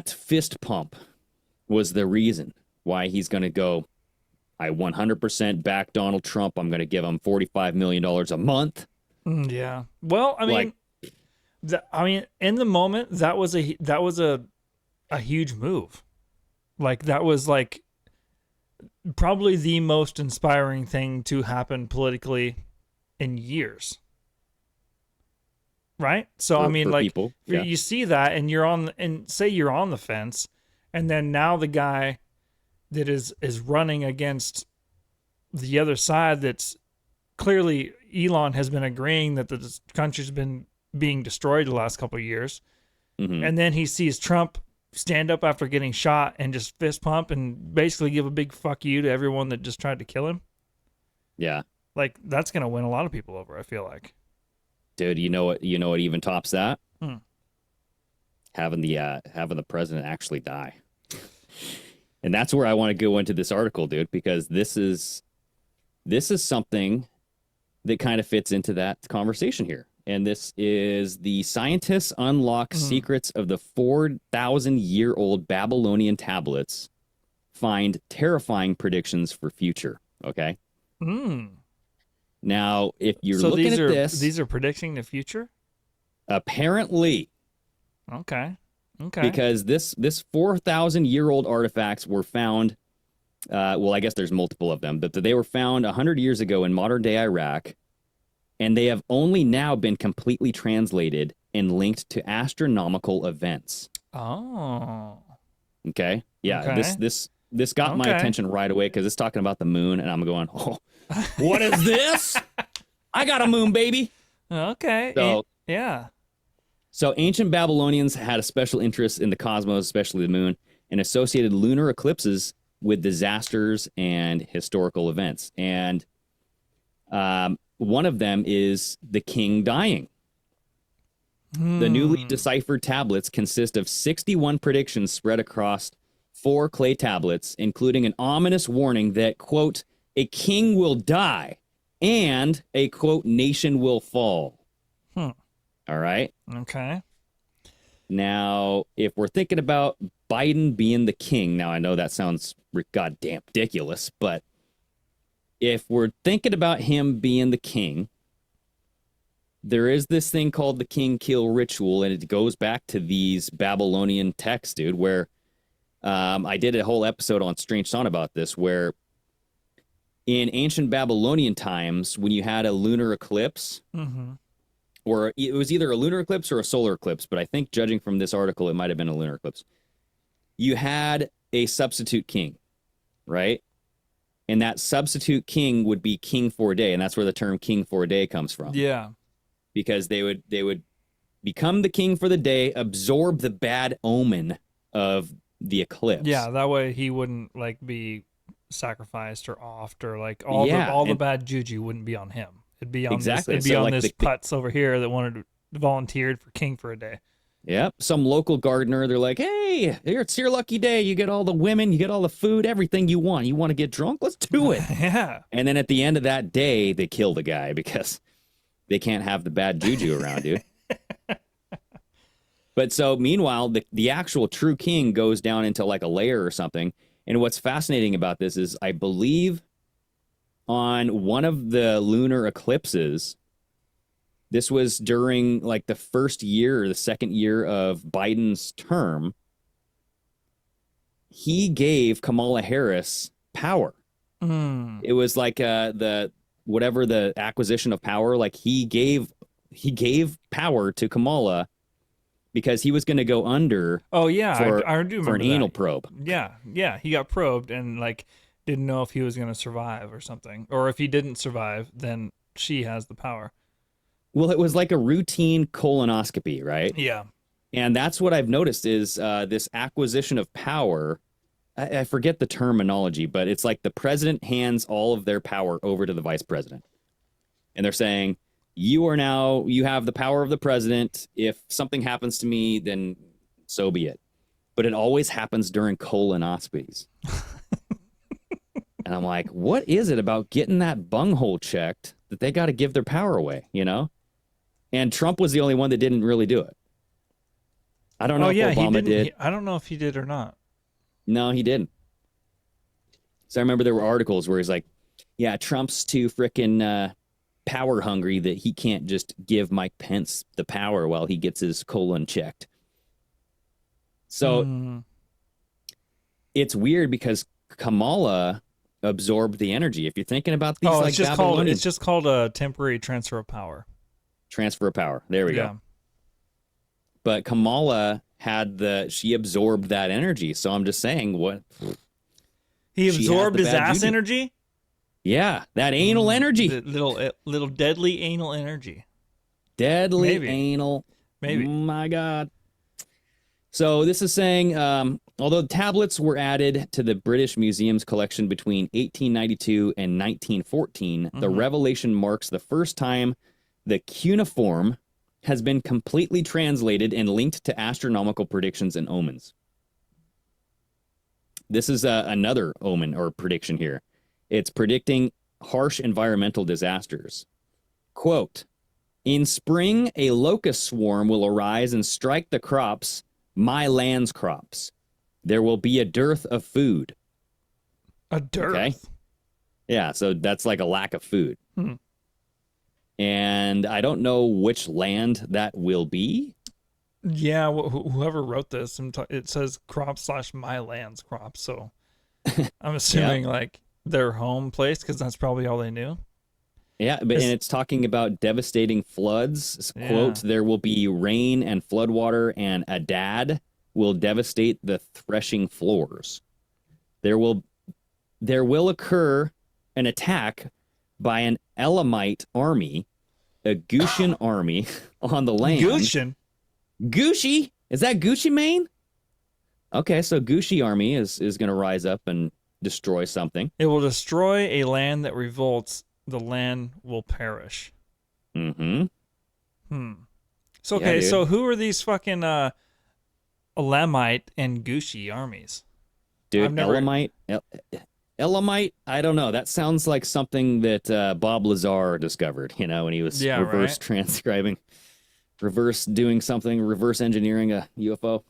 fist pump was the reason why he's going to go, I 100% back Donald Trump. I'm going to give him $45 million a month. Yeah. Well, I mean, in the moment, that was a huge move. Like, that was like probably the most inspiring thing to happen politically in years. Right? So I mean, like, people, you see that, and say you're on the fence, and then now the guy that is running against the other side, that's clearly Elon has been agreeing that the country's been being destroyed the last couple of years. And then he sees Trump stand up after getting shot and just fist pump and basically give a big fuck you to everyone that just tried to kill him. Yeah. Like, that's going to win a lot of people over, I feel like. Dude, you know what even tops that? Having the president actually die. And that's where I want to go into this article, dude, because this is something that kind of fits into that conversation here. And this is the scientists unlock secrets of the 4,000-year-old Babylonian tablets, find terrifying predictions for future. Okay. Now, if you're looking at this, these are predicting the future. Apparently. Okay. Because this 4,000-year-old artifacts were found. Well, I guess there's multiple of them, but they were found 100 years ago in modern-day Iraq. And they have only now been completely translated and linked to astronomical events. Oh. Okay. Yeah. Okay. This got my attention right away, because it's talking about the moon, and I'm going, oh, what is this? I got a moon, baby. Okay. So, yeah. So ancient Babylonians had a special interest in the cosmos, especially the moon, and associated lunar eclipses with disasters and historical events. And one of them is the king dying. The newly deciphered tablets consist of 61 predictions spread across 4 clay tablets, including an ominous warning that, quote, a king will die and a, quote, nation will fall. All right? Okay. Now, if we're thinking about Biden being the king, now I know that sounds goddamn ridiculous, but if we're thinking about him being the king, there is this thing called the king kill ritual, and it goes back to these Babylonian texts, dude, where I did a whole episode on Strange Son about this, where in ancient Babylonian times, when you had a lunar eclipse, or it was either a lunar eclipse or a solar eclipse, but I think judging from this article, it might have been a lunar eclipse, you had a substitute king, right? And that substitute king would be king for a day, and that's where the term king for a day comes from. Yeah. Because they would become the king for the day, absorb the bad omen of the eclipse. Yeah, that way he wouldn't like be sacrificed or offed, or like all the bad juju wouldn't be on him. It'd be on this putz over here that volunteered for king for a day. Yep. Some local gardener, they're like, hey, it's your lucky day. You get all the women, you get all the food, everything you want. You want to get drunk? Let's do it. Yeah. And then at the end of that day, they kill the guy because they can't have the bad juju around you. But so meanwhile, the actual true king goes down into like a lair or something. And what's fascinating about this is I believe on one of the lunar eclipses, this was during like the first year or the second year of Biden's term, he gave Kamala Harris power. It was like the acquisition of power. Like he gave he gave power to Kamala because he was going to go under. Oh yeah, I do remember for an anal probe. Yeah, he got probed and like didn't know if he was going to survive or something, or if he didn't survive, then she has the power. Well, it was like a routine colonoscopy, right? Yeah. And that's what I've noticed is this acquisition of power. I forget the terminology, but it's like the president hands all of their power over to the vice president. And they're saying, you have the power of the president. If something happens to me, then so be it. But it always happens during colonoscopies. And I'm like, what is it about getting that bunghole checked that they got to give their power away, you know? And Trump was the only one that didn't really do it. I don't know if Obama did. I don't know if he did or not. No, he didn't. So I remember there were articles where he's like, yeah, Trump's too frickin' power hungry that he can't just give Mike Pence the power while he gets his colon checked. So it's weird because Kamala absorbed the energy. If you're thinking about these, it's just called a temporary transfer of power. Transfer of power. There we go. But Kamala she absorbed that energy. So I'm just saying, what? He absorbed his ass energy? Yeah, that anal energy. Little deadly anal energy. Deadly anal. Maybe. Oh my God. So this is saying, although tablets were added to the British Museum's collection between 1892 and 1914, the revelation marks the first time the cuneiform has been completely translated and linked to astronomical predictions and omens. This is another omen or prediction here. It's predicting harsh environmental disasters. Quote, in spring, a locust swarm will arise and strike the crops, my land's crops. There will be a dearth of food. A dearth? Okay? Yeah, so that's like a lack of food. And I don't know which land that will be. Yeah, whoever wrote this, it says crops / my land's crops. So I'm assuming like their home place, because that's probably all they knew. Yeah, and it's talking about devastating floods. Quote, there will be rain and floodwater, and a dad will devastate the threshing floors. There will occur an attack by an Elamite army, a Gutian army on the land. Gutian? Gucci? Is that Gucci Mane? Okay, so Gucci army is going to rise up and destroy something. It will destroy a land that revolts. The land will perish. So, okay, so who are these fucking Elamite and Gucci armies? Dude, Elamite, I don't know. That sounds like something that Bob Lazar discovered, you know, when he was reverse transcribing, reverse engineering a UFO.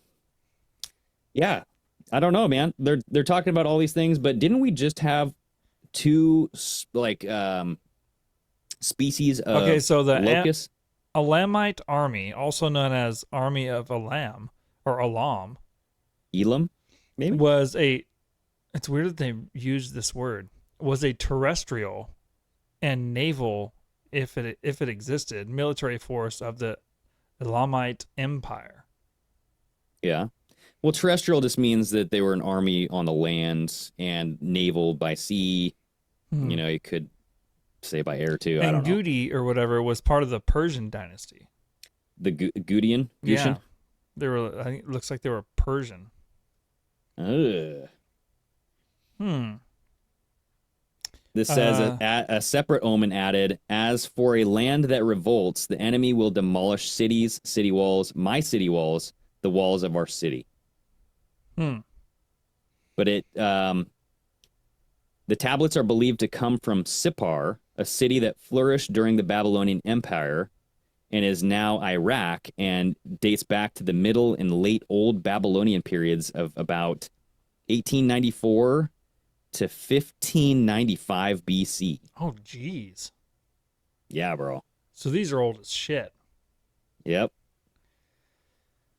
Yeah, I don't know, man. They're talking about all these things, but didn't we just have two species of the locusts? Elamite army, also known as Army of Elam or Elam, maybe, was it's weird that they used this word, was a terrestrial and naval, if it existed, military force of the Elamite Empire. Yeah. Well, terrestrial just means that they were an army on the land, and naval by sea. You know, you could say by air too. And I don't know. Gudi or whatever was part of the Persian dynasty. The Gudian? Yeah. They were. I think it looks like they were Persian. Ugh. This says a separate omen added, as for a land that revolts, the enemy will demolish cities, city walls, my city walls, the walls of our city. But the tablets are believed to come from Sippar, a city that flourished during the Babylonian Empire and is now Iraq, and dates back to the middle and late old Babylonian periods of about 1894 to 1595 BC. Oh, geez. Yeah, bro. So these are old as shit. Yep.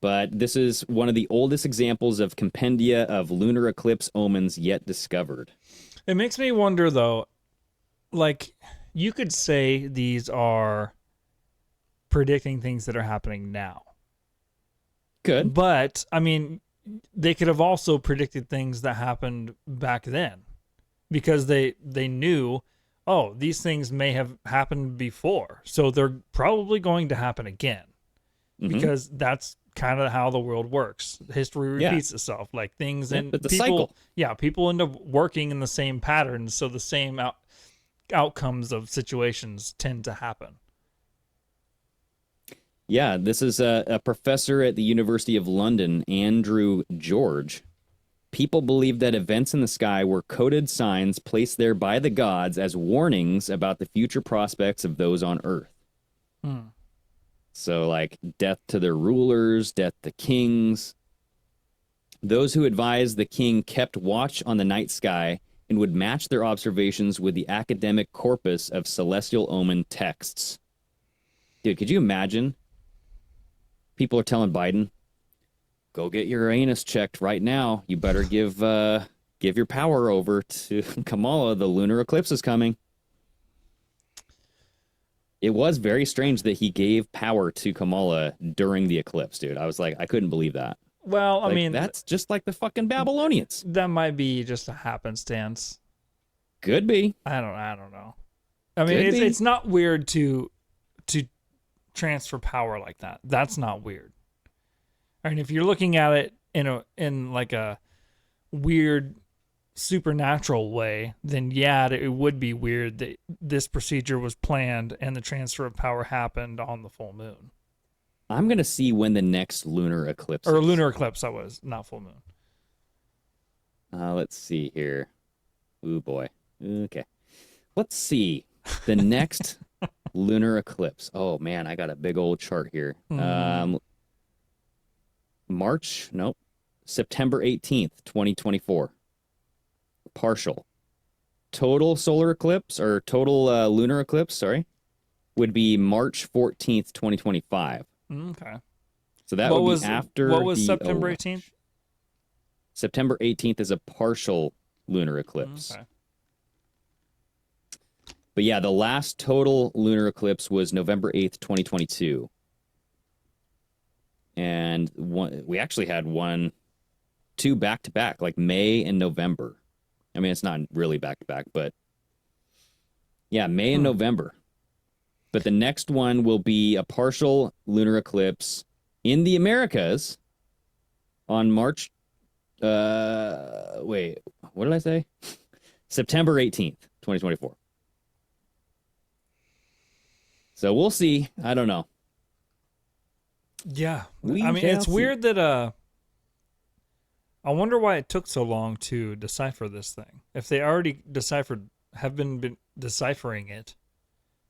But this is one of the oldest examples of compendia of lunar eclipse omens yet discovered. It makes me wonder, though, like, you could say these are predicting things that are happening now. Good. But, I mean, they could have also predicted things that happened back then because they knew, oh, these things may have happened before, so they're probably going to happen again because that's kind of how the world works. History repeats itself, like things, and it's a people, cycle. Yeah, people end up working in the same patterns, so the same outcomes of situations tend to happen. Yeah, this is a professor at the University of London, Andrew George. People believe that events in the sky were coded signs placed there by the gods as warnings about the future prospects of those on Earth. So, like, death to their rulers, death to kings. Those who advised the king kept watch on the night sky and would match their observations with the academic corpus of celestial omen texts. Dude, could you imagine? People are telling Biden, go get your anus checked right now. You better give your power over to Kamala. The lunar eclipse is coming. It was very strange that he gave power to Kamala during the eclipse, dude. I was like, I couldn't believe that. Well, I mean, that's just like the fucking Babylonians. That might be just a happenstance. Could be. I don't know. I mean, it's not weird to transfer power like that. That's not weird. I mean, if you're looking at it in like a weird supernatural way, then yeah, it would be weird that this procedure was planned and the transfer of power happened on the full moon. I'm gonna see when the next lunar eclipse or lunar eclipse. That was not full moon. Let's see here. Ooh boy. Okay. Let's see the next lunar eclipse. Oh man, I got a big old chart here. September 18th, 2024. Partial. Total solar eclipse or total lunar eclipse, sorry, would be March 14th, 2025. Okay. So that would be after what was September 18th? September 18th is a partial lunar eclipse. Okay. But yeah, the last total lunar eclipse was November 8th, 2022. And we actually had two back-to-back, like May and November. I mean, it's not really back-to-back, but yeah, May and November. But the next one will be a partial lunar eclipse in the Americas on March... wait, what did I say? September 18th, 2024. So we'll see. I don't know. Yeah. I mean, it's weird that I wonder why it took so long to decipher this thing. If they already have been deciphering it,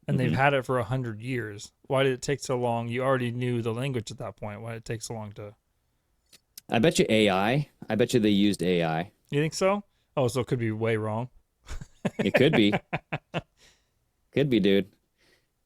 and they've had it for 100 years, why did it take so long? You already knew the language at that point. Why did it take so long to... I bet you AI. I bet you they used AI. You think so? Oh, so it could be way wrong. It could be. Could be, dude.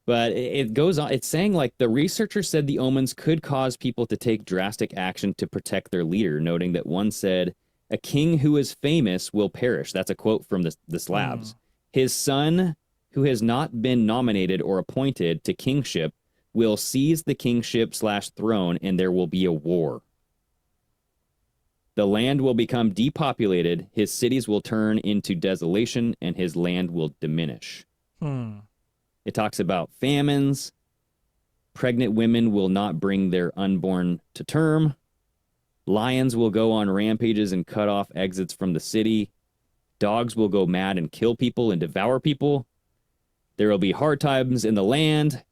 But it goes on. It's saying, like, the researcher said the omens could cause people to take drastic action to protect their leader, noting that one said, a king who is famous will perish. That's a quote from the slabs. His son, who has not been nominated or appointed to kingship, will seize the kingship/throne, and there will be a war. The land will become depopulated, his cities will turn into desolation, and his land will diminish. It talks about famines. Pregnant women will not bring their unborn to term. Lions will go on rampages and cut off exits from the city. Dogs will go mad and kill people and devour people. There will be hard times in the land.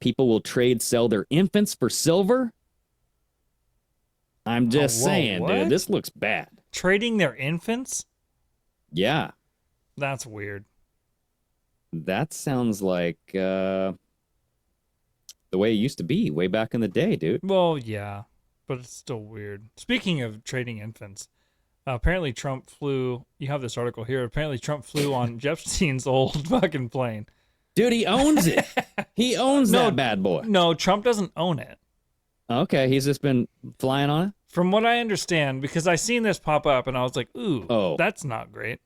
People will sell their infants for silver. I'm just saying, dude, this looks bad. Trading their infants? Yeah. That's weird. That sounds like the way it used to be way back in the day, dude. Well, yeah, but it's still weird. Speaking of trading infants, apparently Trump flew... You have this article here. Apparently Trump flew on Epstein's old fucking plane. Dude, he owns it. He owns that bad boy. No, Trump doesn't own it. Okay, he's just been flying on it? From what I understand, because I seen this pop up and I was like, ooh, that's not great.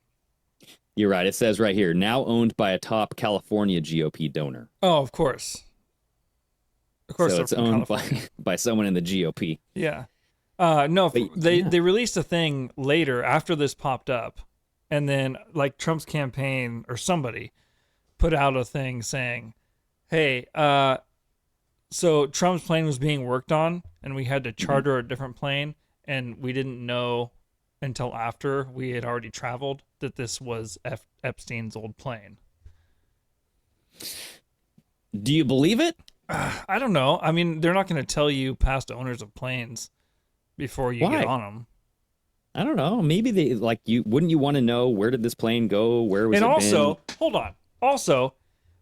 You're right. It says right here, now owned by a top California GOP donor. Oh, of course. Of course, so it's owned by someone in the GOP. Yeah. No, they released a thing later after this popped up, and then like Trump's campaign or somebody put out a thing saying, "Hey, so Trump's plane was being worked on, and we had to charter a different plane, and we didn't know until after we had already traveled that this was Epstein's old plane." Do you believe it? I don't know. I mean, they're not going to tell you past owners of planes before you get on them. I don't know. Maybe they wouldn't you want to know where did this plane go? Where was it? And also, hold on. Also,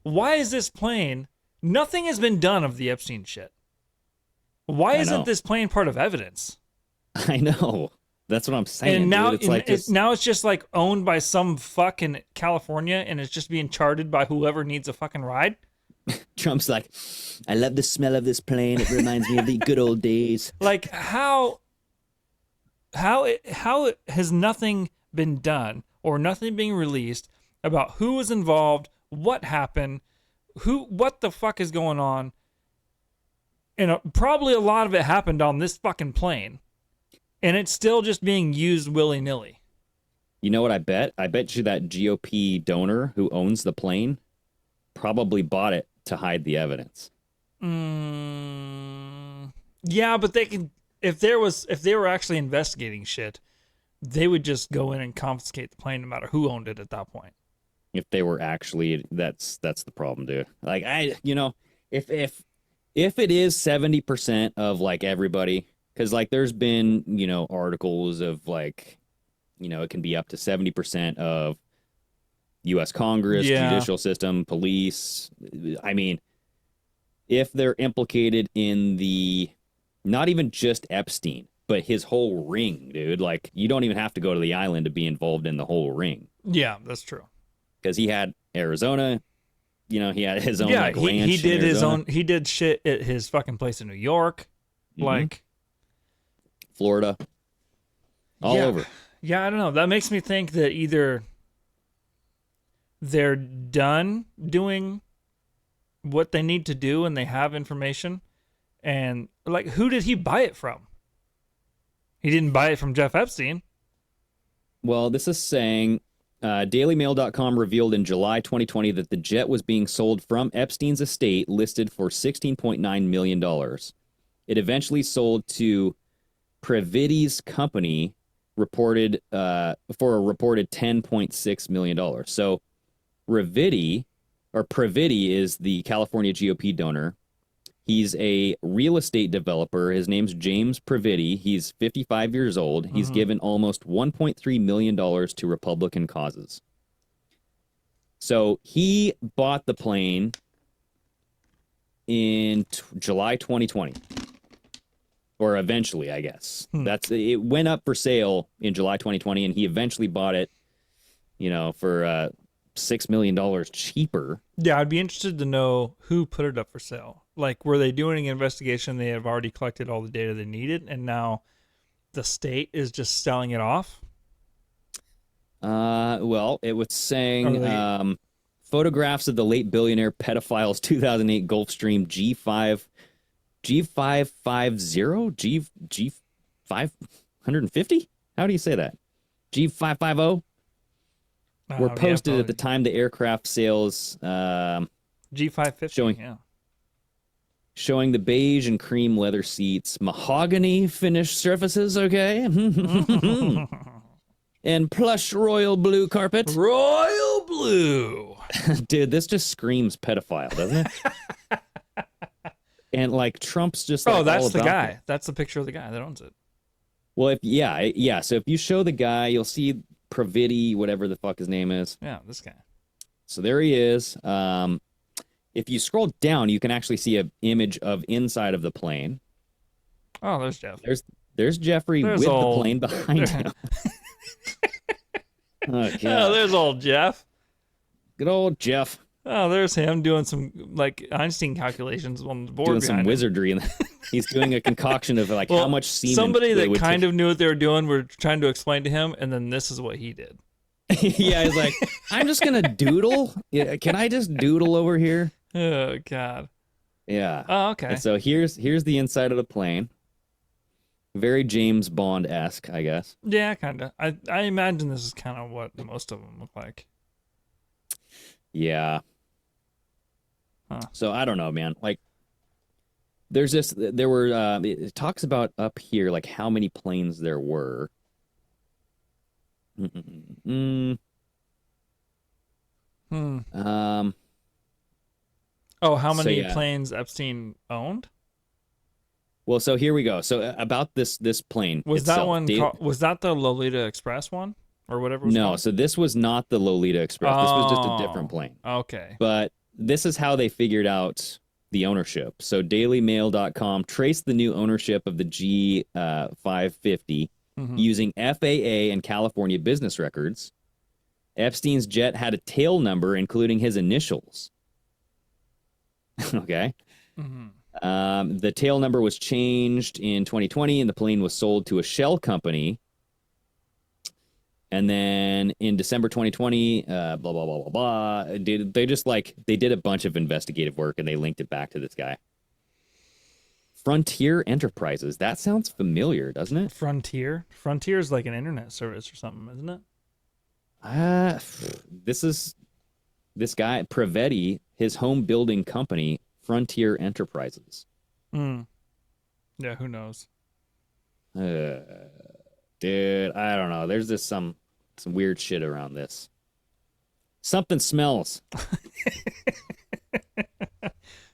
why is this plane? Nothing has been done of the Epstein shit. Why isn't this plane part of evidence? I know. That's what I'm saying. And now, dude. now it's just like owned by some fuck in California, and it's just being chartered by whoever needs a fucking ride. Trump's like, I love the smell of this plane. It reminds me of the good old days. Like how has nothing been done or nothing being released about who was involved, what happened, what the fuck is going on? And probably a lot of it happened on this fucking plane, and it's still just being used willy-nilly. You know what I bet? I bet you that GOP donor who owns the plane probably bought it to hide the evidence. Yeah, but they can. If they were actually investigating shit, they would just go in and confiscate the plane no matter who owned it at that point. If they were actually, that's the problem, dude. Like if it is 70% of like everybody, because like there's been articles of like it can be up to 70% of U.S. Congress, judicial system, police. I mean, if they're implicated in the, not even just Epstein, but his whole ring, dude. Like, you don't even have to go to the island to be involved in the whole ring. Yeah, that's true. Because he had Arizona, he had his own ranch. He did his own. He did shit at his fucking place in New York, like Florida, all over. Yeah, I don't know. That makes me think that either they're done doing what they need to do and they have information, and like, who did he buy it from? He didn't buy it from Jeff Epstein. Well, this is saying DailyMail.com revealed in July 2020 that the jet was being sold from Epstein's estate, listed for $16.9 million. It eventually sold to Previty's company, reported for a reported $10.6 million. So Previty is the California GOP donor. He's a real estate developer. His name's James Previty. He's 55 years old. He's given almost $1.3 million to Republican causes. So he bought the plane in July 2020. Or eventually, I guess. It went up for sale in July 2020, and he eventually bought it, for $6 million cheaper. Yeah, I'd be interested to know who put it up for sale. Like, were they doing an investigation? They have already collected all the data they needed, and now the state is just selling it off? Well, it was saying photographs of the late billionaire pedophile's 2008 Gulfstream G550? How do you say that? G550? Were posted at the time the aircraft sales G550 showing the beige and cream leather seats, mahogany finished surfaces, okay? And plush royal blue carpet. Royal blue. Dude, this just screams pedophile, doesn't it? And like Trump's just like, that's the guy. It. That's the picture of the guy that owns it. Well, so if you show the guy, you'll see Previty, whatever the fuck his name is. Yeah, this guy. So there he is. If you scroll down, you can actually see an image of inside of the plane. Oh, there's Jeff. There's Jeffrey with the plane behind him. Oh, there's old Jeff. Good old Jeff. Oh, there's him doing some like Einstein calculations on the board. Doing some wizardry, and he's doing a concoction of like how much semen. Somebody that kind of knew what they were doing were trying to explain to him, and then this is what he did. Yeah, he's like, I'm just gonna doodle. Yeah, can I just doodle over here? Oh God. Yeah. Oh, okay. And so here's the inside of the plane. Very James Bond-esque, I guess. Yeah, kind of. I imagine this is kind of what most of them look like. Yeah. Huh. So I don't know, man. Like, there were, it talks about up here, like how many planes there were. Oh, how many planes Epstein owned? Well, so here we go. So about this plane. Was itself, that one? Was that the Lolita Express one, or whatever? It was called? So this was not the Lolita Express. This was just a different plane. Okay. But this is how they figured out the ownership. So DailyMail.com traced the new ownership of the G550 using FAA and California business records. Epstein's jet had a tail number, including his initials. Okay. The tail number was changed in 2020, and the plane was sold to a shell company. And then in December 2020, blah, blah, blah, blah, blah. They did a bunch of investigative work, and they linked it back to this guy. Frontier Enterprises. That sounds familiar, doesn't it? Frontier is like an internet service or something, isn't it? This is this guy, Prevetti, his home building company, Frontier Enterprises. Yeah, who knows? Dude, I don't know. There's just some weird shit around this. Something smells.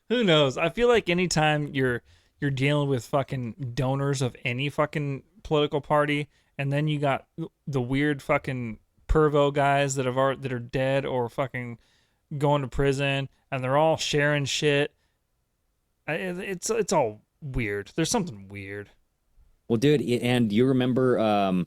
Who knows? I feel like anytime you're dealing with fucking donors of any fucking political party, and then you got the weird fucking pervo guys that are dead or fucking going to prison, and they're all sharing shit. It's all weird. There's something weird. Well, dude, and you remember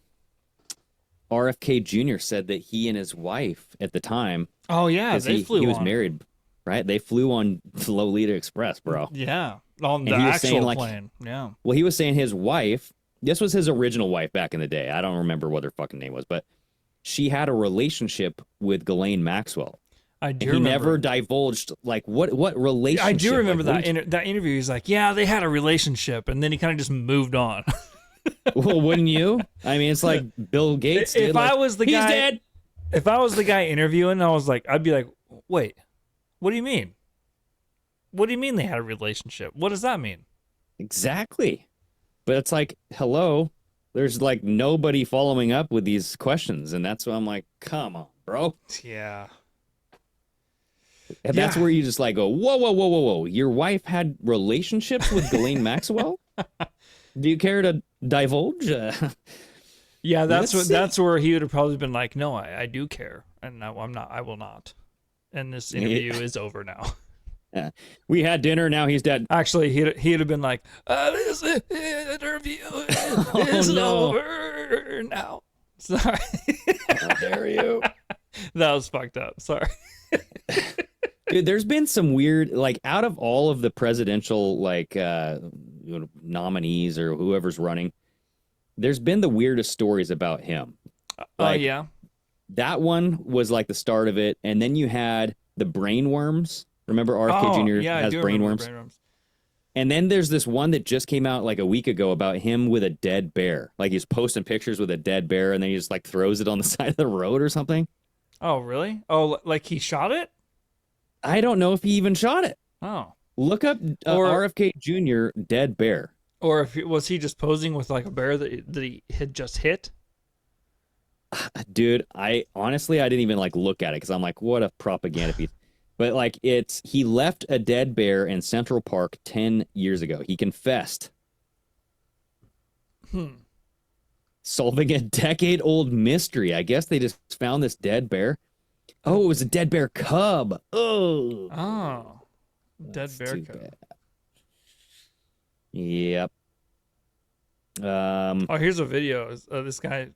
RFK Jr. said that he and his wife at the time. Oh yeah, he was married, right? They flew on Lolita Express, bro. Yeah, on the actual plane. Yeah. Well, he was saying his wife. This was his original wife back in the day. I don't remember what her fucking name was, but she had a relationship with Ghislaine Maxwell. I do. He never divulged like what relationship. I do remember that interview. He's like, yeah, they had a relationship, and then he kind of just moved on. Well, wouldn't you? I mean, it's like Bill Gates. If I was the guy, he's dead. If I was the guy interviewing, I'd be like, wait, what do you mean? What do you mean they had a relationship? What does that mean? Exactly. But it's like, hello, there's like nobody following up with these questions, and that's why I'm like, come on, bro. Yeah. And that's where you just like go, whoa. Your wife had relationships with Ghislaine Maxwell? Do you care to divulge? Yeah, that's where he would have probably been like, no, I do care, and no, I will not. And this interview is over now. Yeah. We had dinner, now he's dead. Actually, he'd have been like, this interview is over now. Sorry. How dare you? That was fucked up. Sorry. Dude, there's been some weird, like, out of all of the presidential, like, nominees or whoever's running, there's been the weirdest stories about him. Like, yeah. That one was like the start of it, and then you had the brainworms. Remember RFK Jr. has brainworms? And then there's this one that just came out like a week ago about him with a dead bear. Like he's posting pictures with a dead bear, and then he just like throws it on the side of the road or something. Oh, really? Oh, like he shot it? I don't know if he even shot it. Oh. Look up RFK Jr. dead bear. Or was he just posing with like a bear that he had just hit? Dude, I didn't even like look at it because I'm like, what a propaganda piece. But like he left a dead bear in Central Park 10 years ago. He confessed. Solving a decade-old mystery. I guess they just found this dead bear. Oh, it was a dead bear cub. Oh. Dead bear cub. Bad. Yep. Here's a video. This guy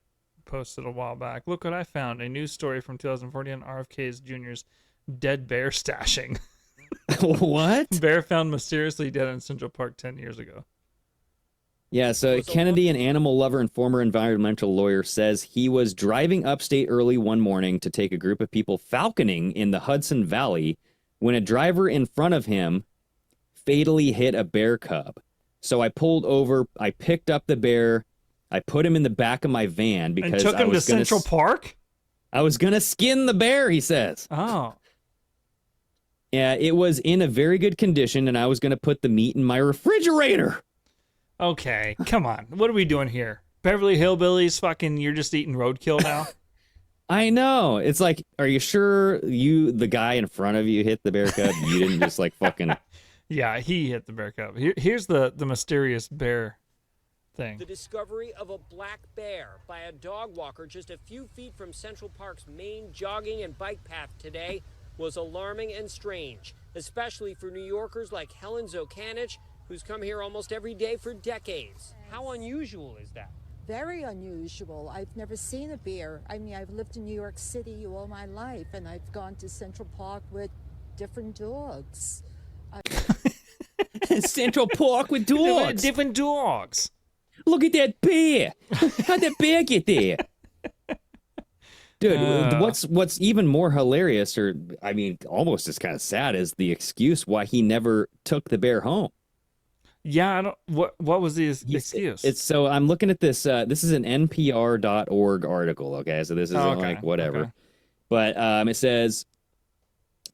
posted a while back. Look what I found. A news story from 2014 on RFK Jr.'s dead bear stashing. What? Bear found mysteriously dead in Central Park 10 years ago. Yeah, so Kennedy, an animal lover and former environmental lawyer, says he was driving upstate early one morning to take a group of people falconing in the Hudson Valley when a driver in front of him fatally hit a bear cub. So I pulled over, I picked up the bear, I put him in the back of my van because and took him to Central Park? I was going to skin the bear, he says. Oh. Yeah, it was in a very good condition, and I was going to put the meat in my refrigerator. Okay, come on. What are we doing here? Beverly Hillbillies, fucking, you're just eating roadkill now? I know. It's like, are you sure the guy in front of you hit the bear cub? You didn't just like fucking... Yeah, he hit the bear cub. Here's the mysterious bear thing. The discovery of a black bear by a dog walker just a few feet from Central Park's main jogging and bike path today was alarming and strange, especially for New Yorkers like Helen Zokanich, who's come here almost every day for decades. How unusual is that? Very unusual. I've never seen a bear. I mean, I've lived in New York City all my life, and I've gone to Central Park with different dogs. Central Park with dogs. Different dogs. Look at that bear. How'd that bear get there? Dude, what's even more hilarious, or I mean, almost just kind of sad, is the excuse why he never took the bear home. Yeah, I don't. What was the excuse? It's so I'm looking at this. This is an NPR.org article. Okay, so this isn't like whatever, okay. But it says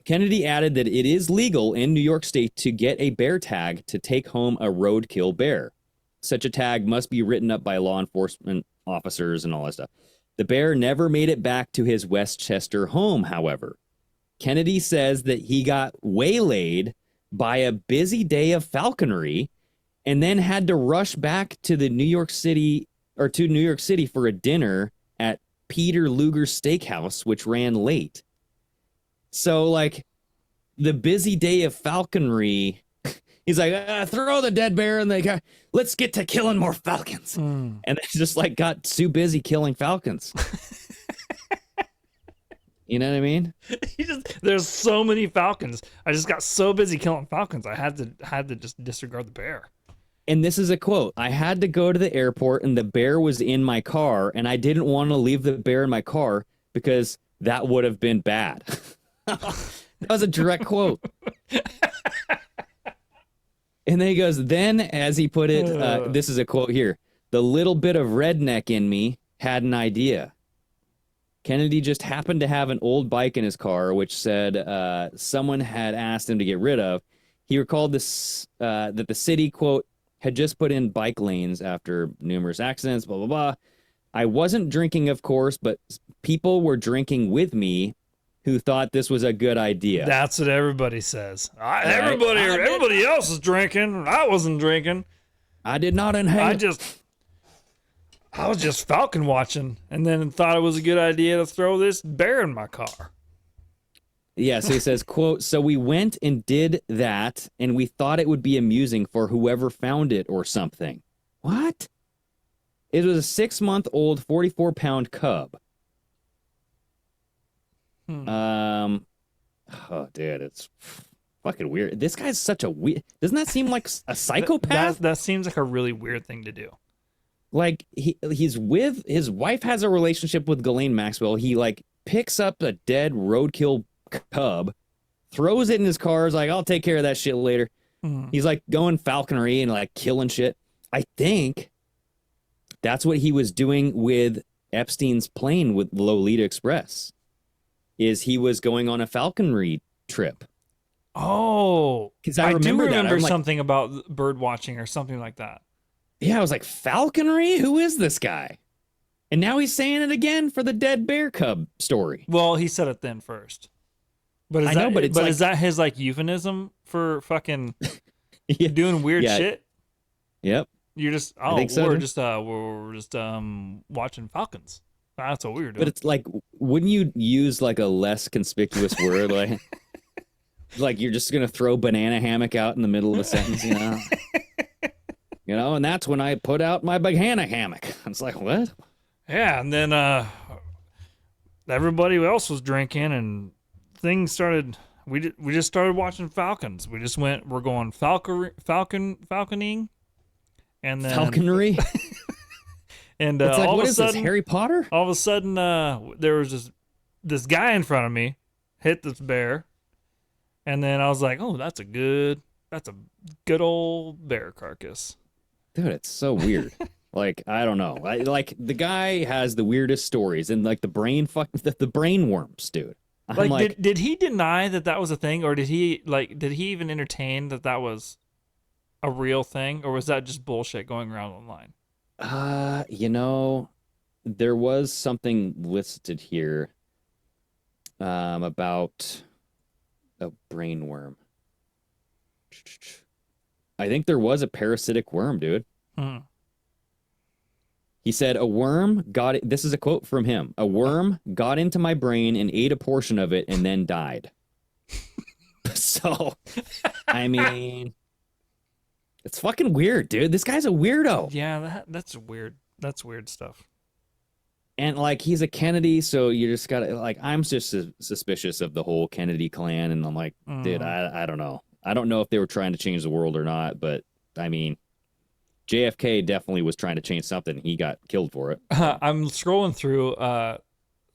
Kennedy added that it is legal in New York State to get a bear tag to take home a roadkill bear. Such a tag must be written up by law enforcement officers and all that stuff. The bear never made it back to his Westchester home, however. Kennedy says that he got waylaid by a busy day of falconry and then had to rush back to New York City for a dinner at Peter Luger's Steakhouse, which ran late. So, like, the busy day of falconry, he's like, throw the dead bear, and let's get to killing more falcons. And they just, like, got too busy killing falcons. You know what I mean? There's so many falcons. I just got so busy killing falcons, I had to just disregard the bear. And this is a quote. I had to go to the airport, and the bear was in my car, and I didn't want to leave the bear in my car because that would have been bad. That was a direct quote. And then he goes, then, as he put it, this is a quote here, the little bit of redneck in me had an idea. Kennedy just happened to have an old bike in his car, which said someone had asked him to get rid of. He recalled this that the city, quote, had just put in bike lanes after numerous accidents, blah, blah, blah. I wasn't drinking, of course, but people were drinking with me who thought this was a good idea. That's what everybody says. Everybody else is drinking. I wasn't drinking. I did not inhale. I was just falcon watching and then thought it was a good idea to throw this bear in my car. Yeah, so he says, quote, so we went and did that, and we thought it would be amusing for whoever found it or something. What? It was a 6-month-old, 44-pound cub. Oh, dude, it's fucking weird. This guy's such a weird... Doesn't that seem like a psychopath? That seems like a really weird thing to do. Like, he's with... His wife has a relationship with Ghislaine Maxwell. He, like, picks up a dead roadkill cub, throws it in his car, is like, I'll take care of that shit later. He's, like, going falconry and, like, killing shit. I think that's what he was doing with Epstein's plane with Lolita Express. Is he was going on a falconry trip. Oh, because I remember something about bird watching or something like that. Yeah, I was like, falconry? Who is this guy? And now he's saying it again for the dead bear cub story. Well, he said it then first. But is that his like euphemism for fucking doing weird shit? Yep. You're just we're just watching falcons. That's what we were doing. But it's like, wouldn't you use like a less conspicuous word? Like you're just going to throw banana hammock out in the middle of a sentence, you know? You know, and that's when I put out my banana hammock. It's like, what? Yeah, and then everybody else was drinking and things started, we just started watching falcons. We're going falconing. And then falconry? And it's like, all what of a is sudden, this, Harry Potter? All of a sudden, there was this guy in front of me hit this bear, and then I was like, "Oh, that's a good That's a good old bear carcass. Dude, it's so weird. Like, I don't know. Like, the guy has the weirdest stories, and like the brain worms, dude. Like, did he deny that was a thing, or did he even entertain that was a real thing, or was that just bullshit going around online? There was something listed here about a brain worm. I think there was a parasitic worm, dude. He said, this is a quote from him. A worm got into my brain and ate a portion of it and then died. So, I mean, it's fucking weird, dude. This guy's a weirdo. Yeah, that's weird. That's weird stuff. And like, he's a Kennedy, so you just gotta, like, I'm just suspicious of the whole Kennedy clan. And I'm like, dude, I don't know. I don't know if they were trying to change the world or not, but I mean, JFK definitely was trying to change something. He got killed for it. I'm scrolling through.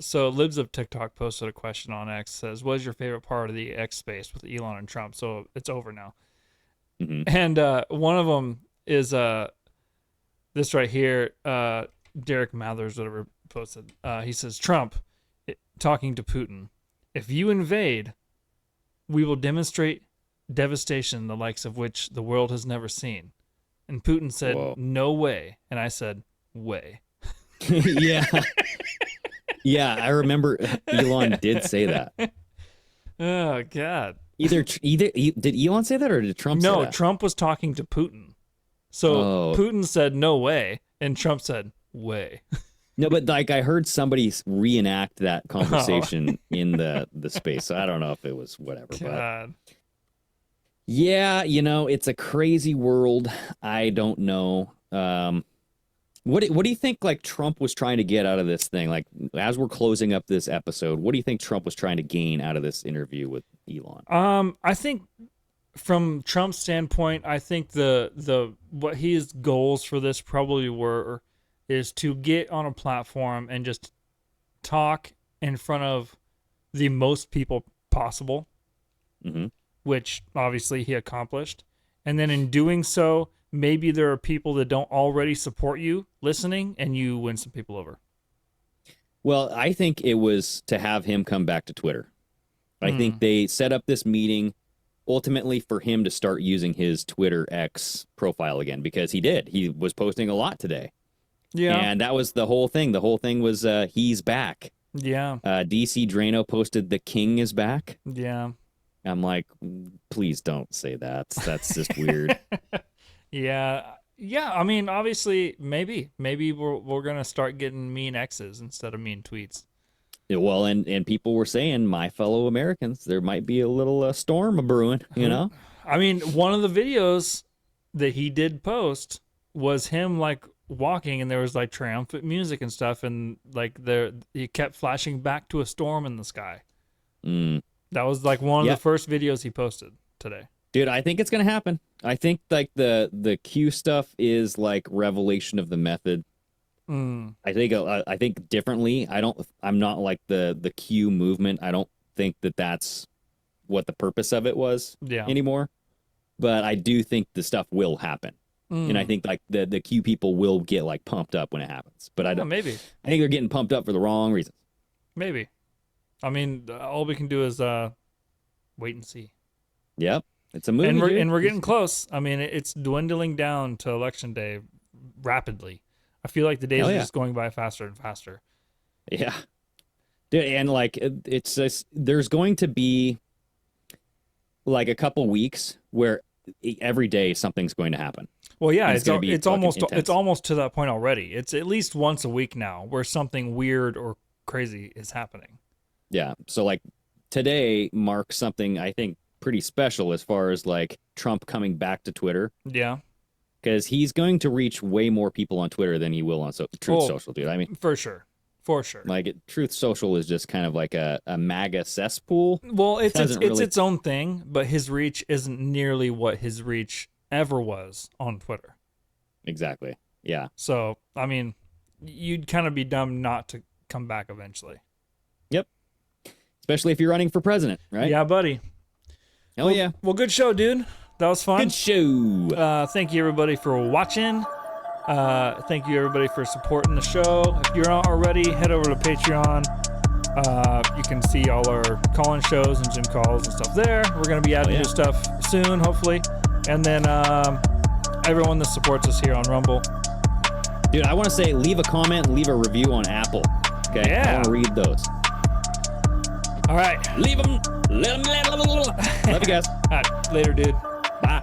So Libs of TikTok posted a question on X. Says, "What is your favorite part of the X space with Elon and Trump?" So it's over now. And one of them is this right here. Derek Mathers, whatever, posted. He says, "Trump talking to Putin. If you invade, we will demonstrate devastation the likes of which the world has never seen." And Putin said, "Whoa. No way." And I said, "Way." Yeah. Yeah, I remember Elon did say that. Oh, God. Either did Elon say that, or did Trump say that? No, Trump was talking to Putin. So Putin said, "No way." And Trump said, "Way." No, but like, I heard somebody reenact that conversation in the space. So I don't know if it was whatever. God. But yeah, it's a crazy world. I don't know. What do you think, like, Trump was trying to get out of this thing? Like, as we're closing up this episode, what do you think Trump was trying to gain out of this interview with Elon? I think from Trump's standpoint, I think the what his goals for this probably is to get on a platform and just talk in front of the most people possible. Which obviously he accomplished. And then in doing so, maybe there are people that don't already support you listening, and you win some people over. Well, I think it was to have him come back to Twitter. I think they set up this meeting ultimately for him to start using his Twitter X profile again, because he did. He was posting a lot today. Yeah. And that was the whole thing. The whole thing was he's back. Yeah. DC Drano posted the king is back. Yeah. I'm like, please don't say that. That's just weird. Yeah. I mean, obviously, maybe we're gonna start getting mean X's instead of mean tweets. Yeah, well, and people were saying, my fellow Americans, there might be a little storm brewing. I mean, one of the videos that he did post was him like walking, and there was like triumphant music and stuff, and like he kept flashing back to a storm in the sky. That was like one of the first videos he posted today. Dude, I think it's going to happen. I think like the Q stuff is like revelation of the method. I think differently. I'm not like the Q movement. I don't think that's what the purpose of it was anymore. But I do think the stuff will happen. And I think like the Q people will get like pumped up when it happens. But I think they're getting pumped up for the wrong reasons. Maybe. I mean, all we can do is wait and see. Yep. It's a movie. And we're getting close. I mean, it's dwindling down to election day rapidly. I feel like the days are just going by faster and faster. Yeah. Dude, and like it's just, there's going to be like a couple weeks where every day something's going to happen. Well, yeah, it's almost to that point already. It's at least once a week now where something weird or crazy is happening. Yeah. So like today marks something I think pretty special as far as like Trump coming back to Twitter. Yeah. Because he's going to reach way more people on Twitter than he will on Truth Social, dude. I mean, for sure. Like Truth Social is just kind of like a MAGA cesspool. Well, it's its own thing, but his reach isn't nearly what his reach ever was on Twitter. Exactly. Yeah. So, I mean, you'd kind of be dumb not to come back eventually. Yep. Especially if you're running for president, right? Yeah, buddy. Oh, yeah. Well, good show, dude. That was fun. Good show. Thank you, everybody, for watching. Thank you, everybody, for supporting the show. If you're not already, head over to Patreon. You can see all our call-in shows and Zoom calls and stuff there. We're going to be adding new stuff soon, hopefully. And then everyone that supports us here on Rumble. Dude, I want to say leave a comment, leave a review on Apple. Okay? Yeah. I want to read those. All right. Leave them. Love you guys. All right. Later, dude. Bye.